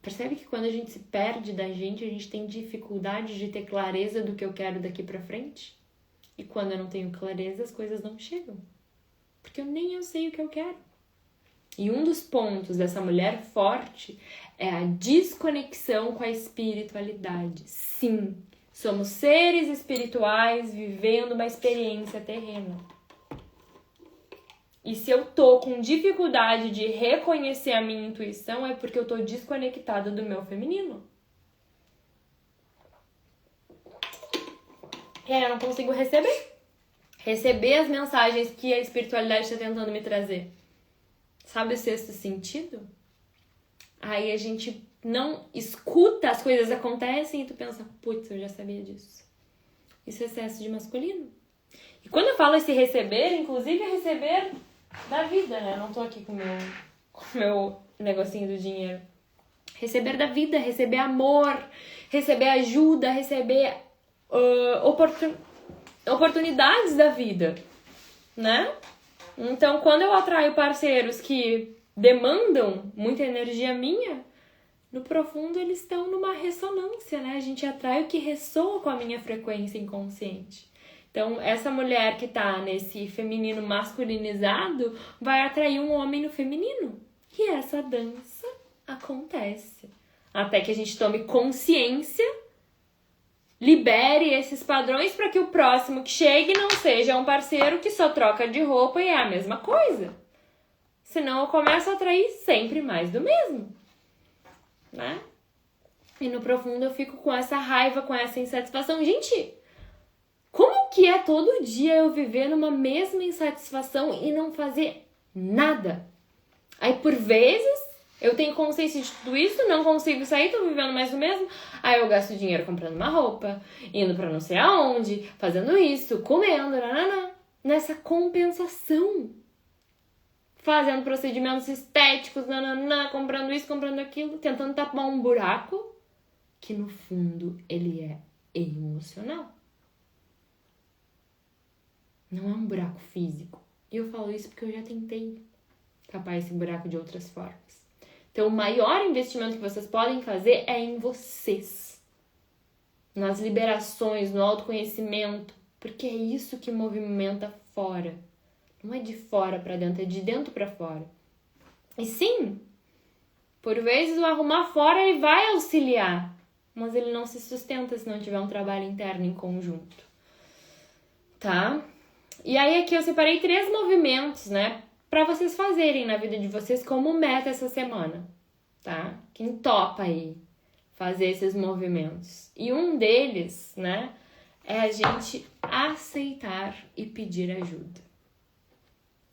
Percebe que quando a gente se perde da gente, a gente tem dificuldade de ter clareza do que eu quero daqui pra frente? E quando eu não tenho clareza, as coisas não chegam. Porque nem eu sei o que eu quero. E um dos pontos dessa mulher forte é a desconexão com a espiritualidade. Sim, somos seres espirituais vivendo uma experiência terrena. E se eu tô com dificuldade de reconhecer a minha intuição, é porque eu tô desconectada do meu feminino. E aí eu não consigo receber as mensagens que a espiritualidade está tentando me trazer. Sabe o sexto sentido? Aí a gente não escuta, as coisas acontecem e tu pensa, putz, eu já sabia disso. Isso é excesso de masculino. E quando eu falo esse receber, inclusive é receber da vida, né? Eu não tô aqui com o meu negocinho do dinheiro. Receber da vida, receber amor, receber ajuda, receber oportunidades da vida, né? Então, quando eu atraio parceiros que demandam muita energia minha, no profundo eles estão numa ressonância, né? A gente atrai o que ressoa com a minha frequência inconsciente. Então, essa mulher que tá nesse feminino masculinizado vai atrair um homem no feminino. E essa dança acontece. Até que a gente tome consciência, libere esses padrões para que o próximo que chegue não seja um parceiro que só troca de roupa e é a mesma coisa. Senão eu começo a atrair sempre mais do mesmo, né? E no profundo eu fico com essa raiva, com essa insatisfação. Gente, como que é todo dia eu viver numa mesma insatisfação e não fazer nada? Aí por vezes eu tenho consciência de tudo isso, não consigo sair, tô vivendo mais do mesmo. Aí eu gasto dinheiro comprando uma roupa, indo pra não sei aonde, fazendo isso, comendo, nananã, nessa compensação. Fazendo procedimentos estéticos, nananã, comprando isso, comprando aquilo, tentando tapar um buraco que no fundo ele é emocional. Não é um buraco físico. E eu falo isso porque eu já tentei tapar esse buraco de outras formas. Então, o maior investimento que vocês podem fazer é em vocês. Nas liberações, no autoconhecimento. Porque é isso que movimenta fora. Não é de fora para dentro, é de dentro para fora. E sim, por vezes o arrumar fora ele vai auxiliar. Mas ele não se sustenta se não tiver um trabalho interno em conjunto. Tá? E aí aqui eu separei 3 movimentos, né? Pra vocês fazerem na vida de vocês como meta essa semana, tá? Quem topa aí fazer esses movimentos. E um deles, né, é a gente aceitar e pedir ajuda.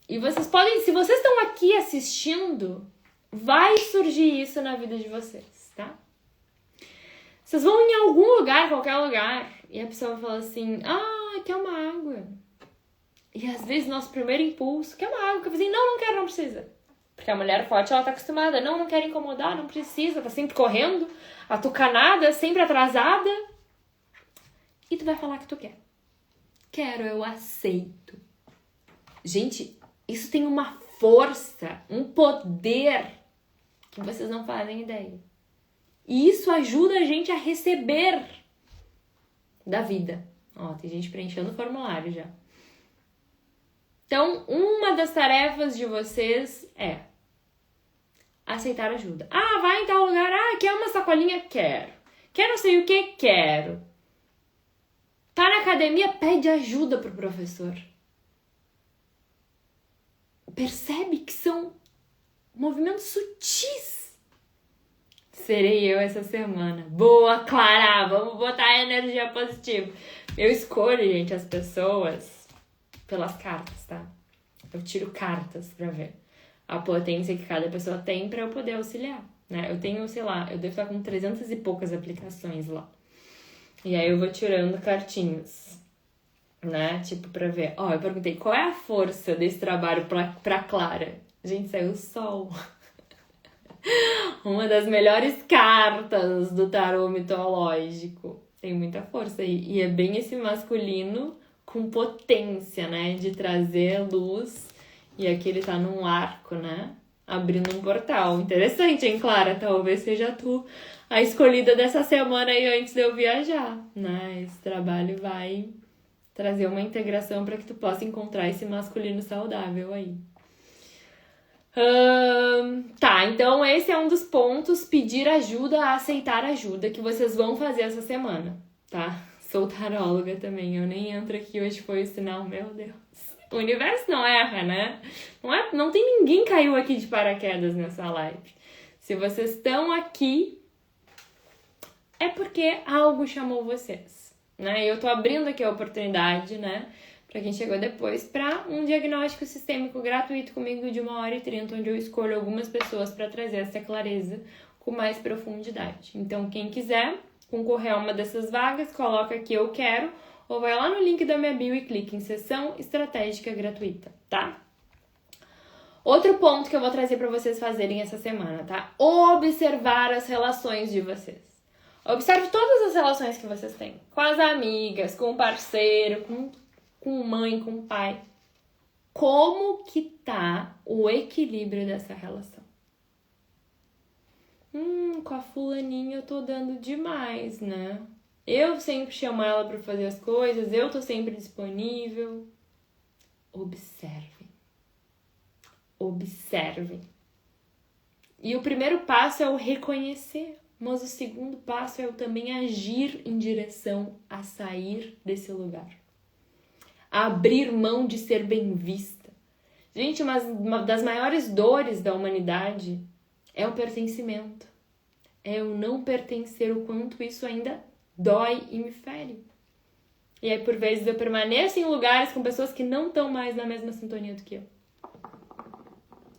E vocês podem, se vocês estão aqui assistindo, vai surgir isso na vida de vocês, tá? Vocês vão em algum lugar, qualquer lugar, e a pessoa vai falar assim, quer uma água. E às vezes nosso primeiro impulso, quer uma água, que eu falei, não quero, não precisa. Porque a mulher forte, ela tá acostumada, não quero incomodar, não precisa, tá sempre correndo, atucanada, sempre atrasada. E tu vai falar que tu quer. Quero, eu aceito. Gente, isso tem uma força, um poder que vocês não fazem ideia. E isso ajuda a gente a receber da vida. Ó, tem gente preenchendo o formulário já. Então, uma das tarefas de vocês é aceitar ajuda. Vai em tal lugar. Quer uma sacolinha? Quero. Quer não sei o que? Quero. Tá na academia? Pede ajuda pro professor. Percebe que são movimentos sutis. Serei eu essa semana. Boa, Clara! Vamos botar a energia positiva. Eu escolho, gente, as pessoas pelas cartas, tá? Eu tiro cartas pra ver a potência que cada pessoa tem pra eu poder auxiliar, né? Eu tenho, sei lá, eu devo estar com 300 e poucas aplicações lá. E aí eu vou tirando cartinhas, né? Tipo, pra ver. Eu perguntei, qual é a força desse trabalho pra Clara? Gente, saiu o sol. Uma das melhores cartas do tarô mitológico. Tem muita força aí. E é bem esse masculino com potência, né? De trazer luz. E aqui ele tá num arco, né? Abrindo um portal. Interessante, hein, Clara? Talvez seja tu a escolhida dessa semana aí antes de eu viajar, né? Esse trabalho vai trazer uma integração para que tu possa encontrar esse masculino saudável aí. Tá, então esse é um dos pontos, pedir ajuda, aceitar ajuda, que vocês vão fazer essa semana, tá? Sou taróloga também, eu nem entro aqui, hoje foi o sinal, meu Deus. O universo não erra, né? Não tem ninguém que caiu aqui de paraquedas nessa live. Se vocês estão aqui, é porque algo chamou vocês, né? Eu tô abrindo aqui a oportunidade, né? Pra quem chegou depois, para um diagnóstico sistêmico gratuito comigo de 1h30, onde eu escolho algumas pessoas para trazer essa clareza com mais profundidade. Então, quem quiser concorrer a uma dessas vagas, coloca aqui eu quero, ou vai lá no link da minha bio e clica em sessão estratégica gratuita, tá? Outro ponto que eu vou trazer para vocês fazerem essa semana, tá? Observar as relações de vocês. Observe todas as relações que vocês têm. Com as amigas, com o parceiro, com mãe, com pai. Como que tá o equilíbrio dessa relação? Com a fulaninha eu tô dando demais, né? Eu sempre chamo ela pra fazer as coisas, eu tô sempre disponível. Observem. Observem. E o primeiro passo é o reconhecer, mas o segundo passo é o também agir em direção a sair desse lugar. Abrir mão de ser bem vista. Gente, uma das maiores dores da humanidade é o pertencimento. É o não pertencer, o quanto isso ainda dói e me fere. E aí, por vezes, eu permaneço em lugares com pessoas que não estão mais na mesma sintonia do que eu.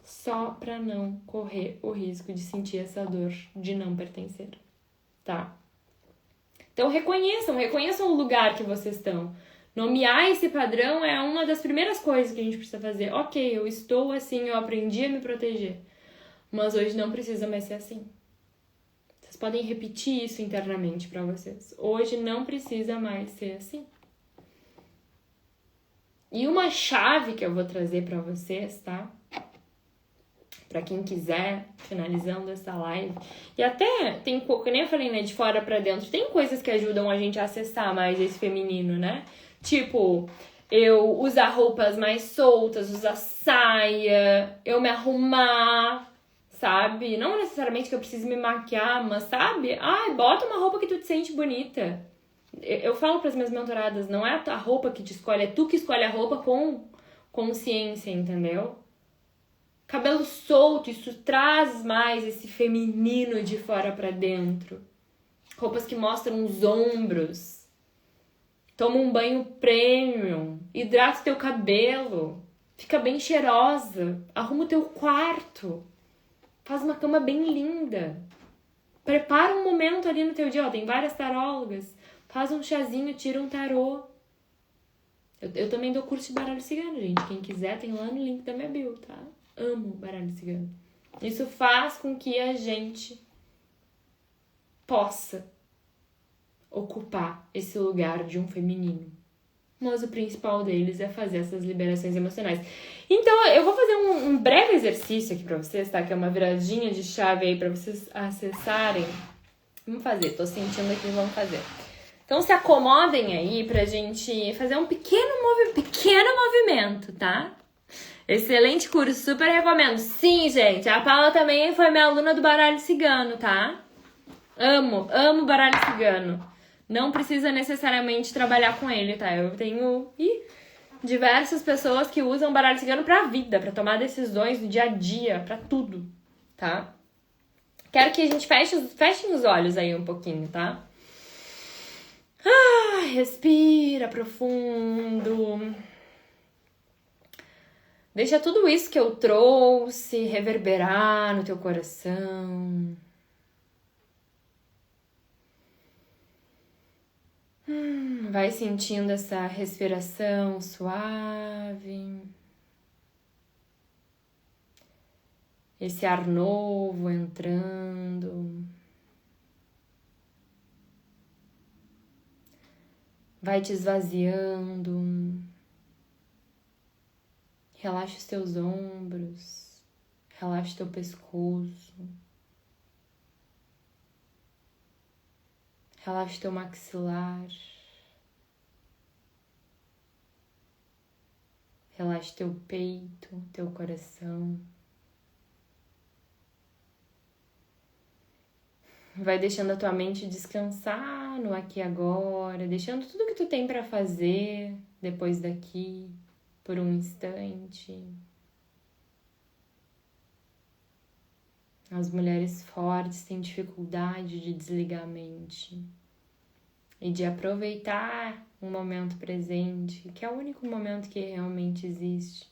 Só pra não correr o risco de sentir essa dor de não pertencer, tá? Então, reconheçam o lugar que vocês estão. Nomear esse padrão é uma das primeiras coisas que a gente precisa fazer. Ok, eu estou assim, eu aprendi a me proteger. Mas hoje não precisa mais ser assim. Vocês podem repetir isso internamente pra vocês. Hoje não precisa mais ser assim. E uma chave que eu vou trazer pra vocês, tá? Pra quem quiser, finalizando essa live. E até, tem, que nem eu falei, né, de fora pra dentro. Tem coisas que ajudam a gente a acessar mais esse feminino, né? Tipo, eu usar roupas mais soltas, usar saia, eu me arrumar, sabe? Não necessariamente que eu precise me maquiar, mas sabe? Ai, bota uma roupa que tu te sente bonita. Eu falo pras minhas mentoradas, não é a roupa que te escolhe, é tu que escolhe a roupa com consciência, entendeu? Cabelo solto, isso traz mais esse feminino de fora pra dentro. Roupas que mostram os ombros. Toma um banho premium. Hidrata o teu cabelo. Fica bem cheirosa. Arruma o teu quarto. Faz uma cama bem linda. Prepara um momento ali no teu dia. Ó, tem várias tarólogas. Faz um chazinho, tira um tarô. Eu também dou curso de baralho cigano, gente. Quem quiser tem lá no link da minha bio, tá? Amo baralho cigano. Isso faz com que a gente possa ocupar esse lugar de um feminino. Mas o principal deles é fazer essas liberações emocionais. Então, eu vou fazer um breve exercício aqui pra vocês, tá? Que é uma viradinha de chave aí pra vocês acessarem. Vamos fazer, tô sentindo aqui, vamos fazer. Então, se acomodem aí pra gente fazer um pequeno movimento, tá? Excelente curso, super recomendo. Sim, gente, a Paula também foi minha aluna do baralho cigano, tá? Amo baralho cigano. Não precisa necessariamente trabalhar com ele, tá? Eu tenho diversas pessoas que usam baralho cigano pra vida, pra tomar decisões do dia a dia, pra tudo, tá? Quero que a gente fechem os olhos aí um pouquinho, tá? Respira profundo. Deixa tudo isso que eu trouxe reverberar no teu coração. Vai sentindo essa respiração suave. Esse ar novo entrando. Vai te esvaziando. Relaxa os teus ombros. Relaxa o teu pescoço. Relaxa o teu maxilar. Relaxe teu peito, teu coração. Vai deixando a tua mente descansar no aqui e agora, deixando tudo que tu tem para fazer depois daqui por um instante. As mulheres fortes têm dificuldade de desligar a mente e de aproveitar o momento presente, que é o único momento que realmente existe.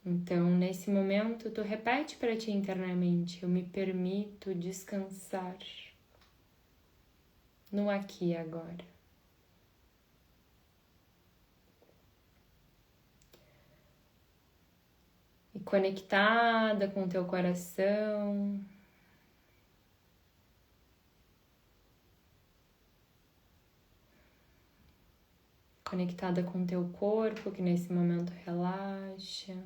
Então, nesse momento, tu repete para ti internamente: eu me permito descansar no aqui e agora. E conectada com o teu coração, conectada com o teu corpo, que nesse momento relaxa.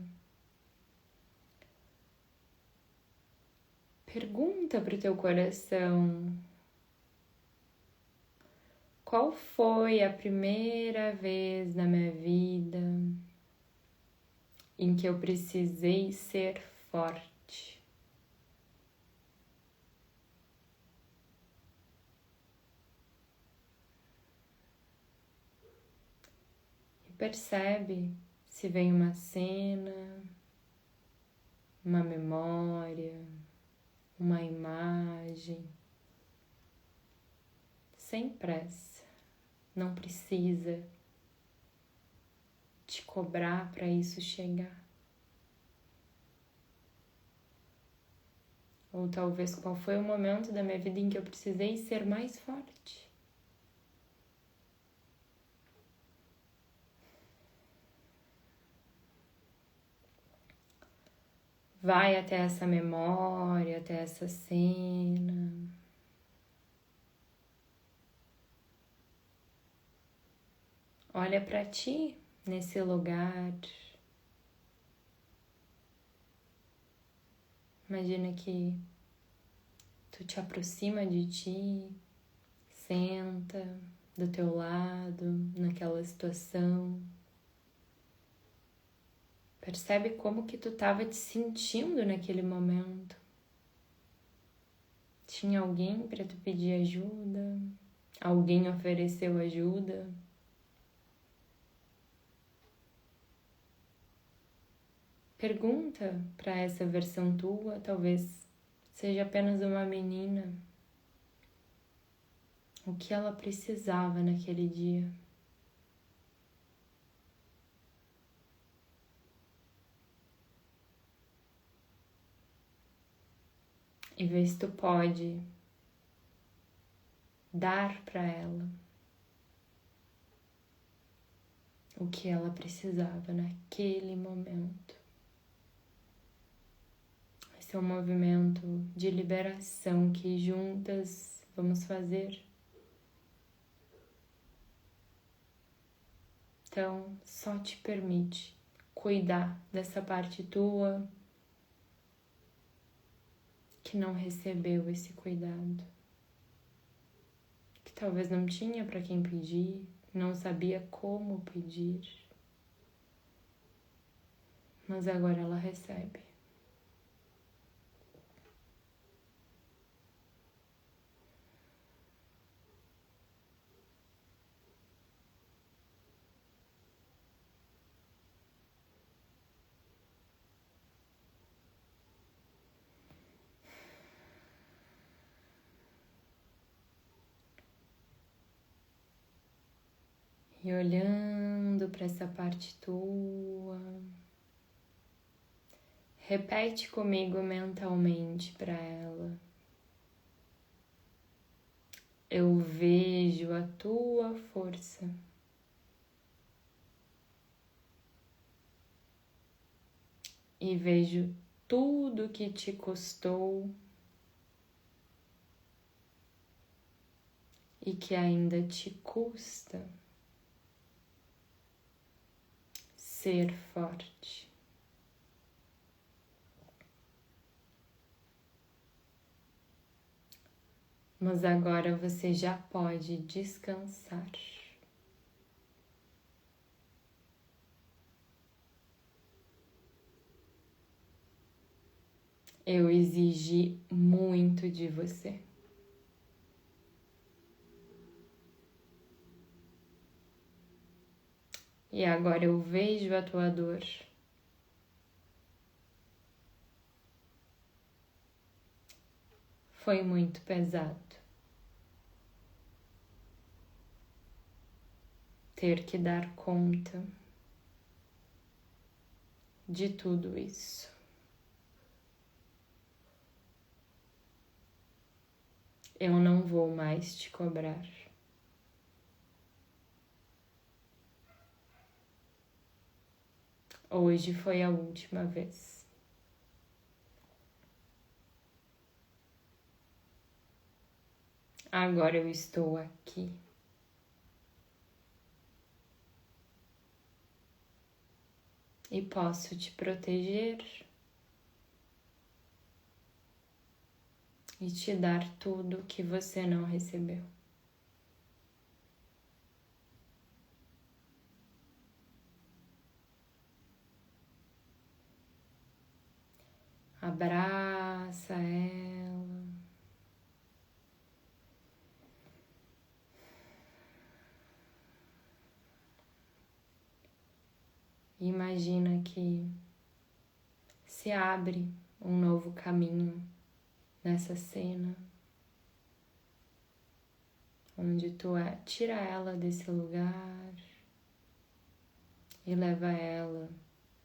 Pergunta pro teu coração: qual foi a primeira vez na minha vida em que eu precisei ser forte? E percebe se vem uma cena, uma memória, uma imagem. Sem pressa, não precisa te cobrar para isso chegar. Ou talvez qual foi o momento da minha vida em que eu precisei ser mais forte. Vai até essa memória, até essa cena. Olha para ti nesse lugar. Imagina que tu te aproxima de ti, senta do teu lado naquela situação. Percebe como que tu estava te sentindo naquele momento. Tinha alguém para tu pedir ajuda? Alguém ofereceu ajuda? Pergunta para essa versão tua, talvez seja apenas uma menina, o que ela precisava naquele dia. E vê se tu pode dar para ela o que ela precisava naquele momento. Esse é um movimento de liberação que juntas vamos fazer. Então, só te permite cuidar dessa parte tua que não recebeu esse cuidado, que talvez não tinha para quem pedir, não sabia como pedir, mas agora ela recebe. E olhando para essa parte tua, repete comigo mentalmente para ela: eu vejo a tua força. E vejo tudo que te custou e que ainda te custa ser forte. Mas agora você já pode descansar. Eu exigi muito de você. E agora eu vejo a tua dor. Foi muito pesado ter que dar conta de tudo isso. Eu não vou mais te cobrar. Hoje foi a última vez. Agora eu estou aqui. E posso te proteger e te dar tudo que você não recebeu. Abraça ela. Imagina que se abre um novo caminho nessa cena, onde tira ela desse lugar e leva ela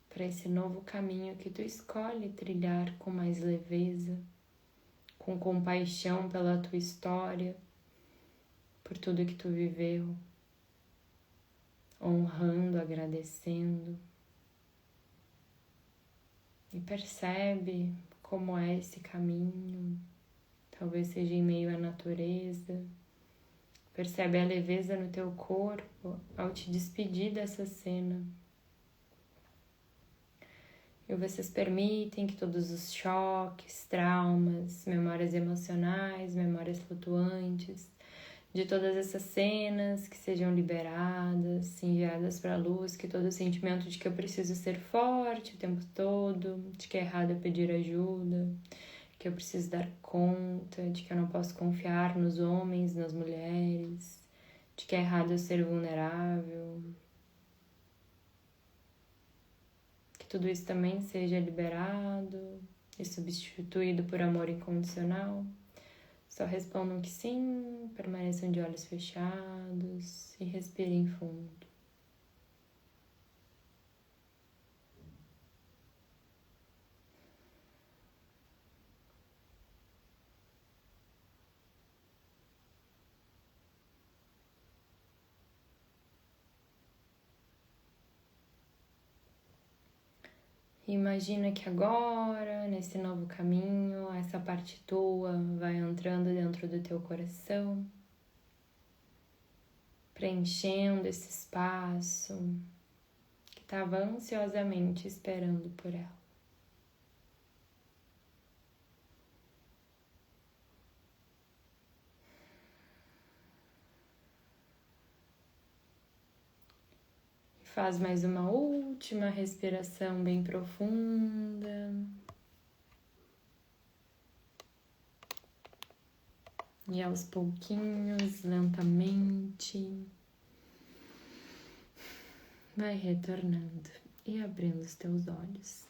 para esse novo caminho que tu escolhe trilhar com mais leveza, com compaixão pela tua história, por tudo que tu viveu, honrando, agradecendo. E percebe como é esse caminho, talvez seja em meio à natureza. Percebe a leveza no teu corpo ao te despedir dessa cena. E vocês permitem que todos os choques, traumas, memórias emocionais, memórias flutuantes, de todas essas cenas que sejam liberadas, enviadas para a luz, que todo o sentimento de que eu preciso ser forte o tempo todo, de que é errado eu pedir ajuda, que eu preciso dar conta, de que eu não posso confiar nos homens, nas mulheres, de que é errado eu ser vulnerável. Que tudo isso também seja liberado e substituído por amor incondicional. Só respondam que sim, permaneçam de olhos fechados e respirem fundo. Imagina que agora, nesse novo caminho, essa parte tua vai entrando dentro do teu coração, preenchendo esse espaço que estava ansiosamente esperando por ela. Faz mais uma última respiração bem profunda. E aos pouquinhos, lentamente, vai retornando e abrindo os teus olhos.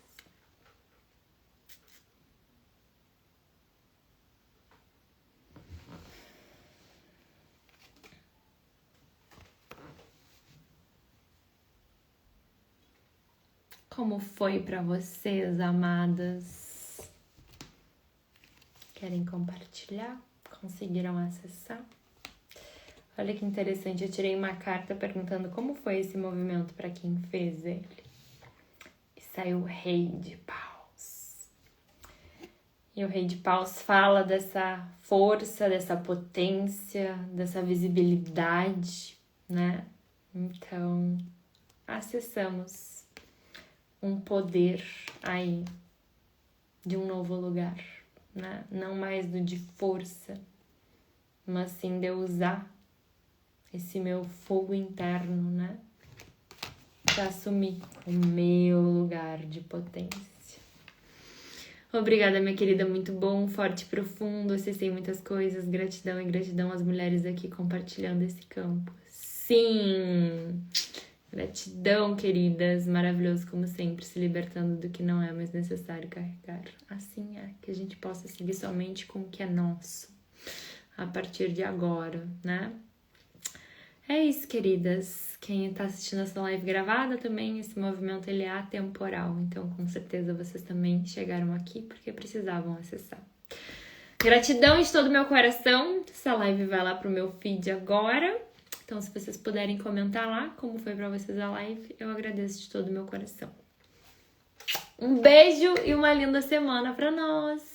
Como foi para vocês, amadas? Querem compartilhar? Conseguiram acessar? Olha que interessante, eu tirei uma carta perguntando como foi esse movimento para quem fez ele. E saiu o Rei de Paus. E o Rei de Paus fala dessa força, dessa potência, dessa visibilidade, né? Então, acessamos um poder aí de um novo lugar, né? Não mais do de força, mas sim de eu usar esse meu fogo interno, né? Para assumir o meu lugar de potência. Obrigada, minha querida, muito bom, forte e profundo, acessei muitas coisas, gratidão e gratidão às mulheres aqui compartilhando esse campo. Sim! Gratidão, queridas, maravilhoso como sempre, se libertando do que não é mais necessário carregar. Assim é, que a gente possa seguir somente com o que é nosso, a partir de agora, né? É isso, queridas. Quem tá assistindo essa live gravada também, esse movimento ele é atemporal. Então, com certeza, vocês também chegaram aqui porque precisavam acessar. Gratidão de todo o meu coração. Essa live vai lá pro meu feed agora. Então, se vocês puderem comentar lá como foi pra vocês a live, eu agradeço de todo o meu coração. Um beijo e uma linda semana pra nós!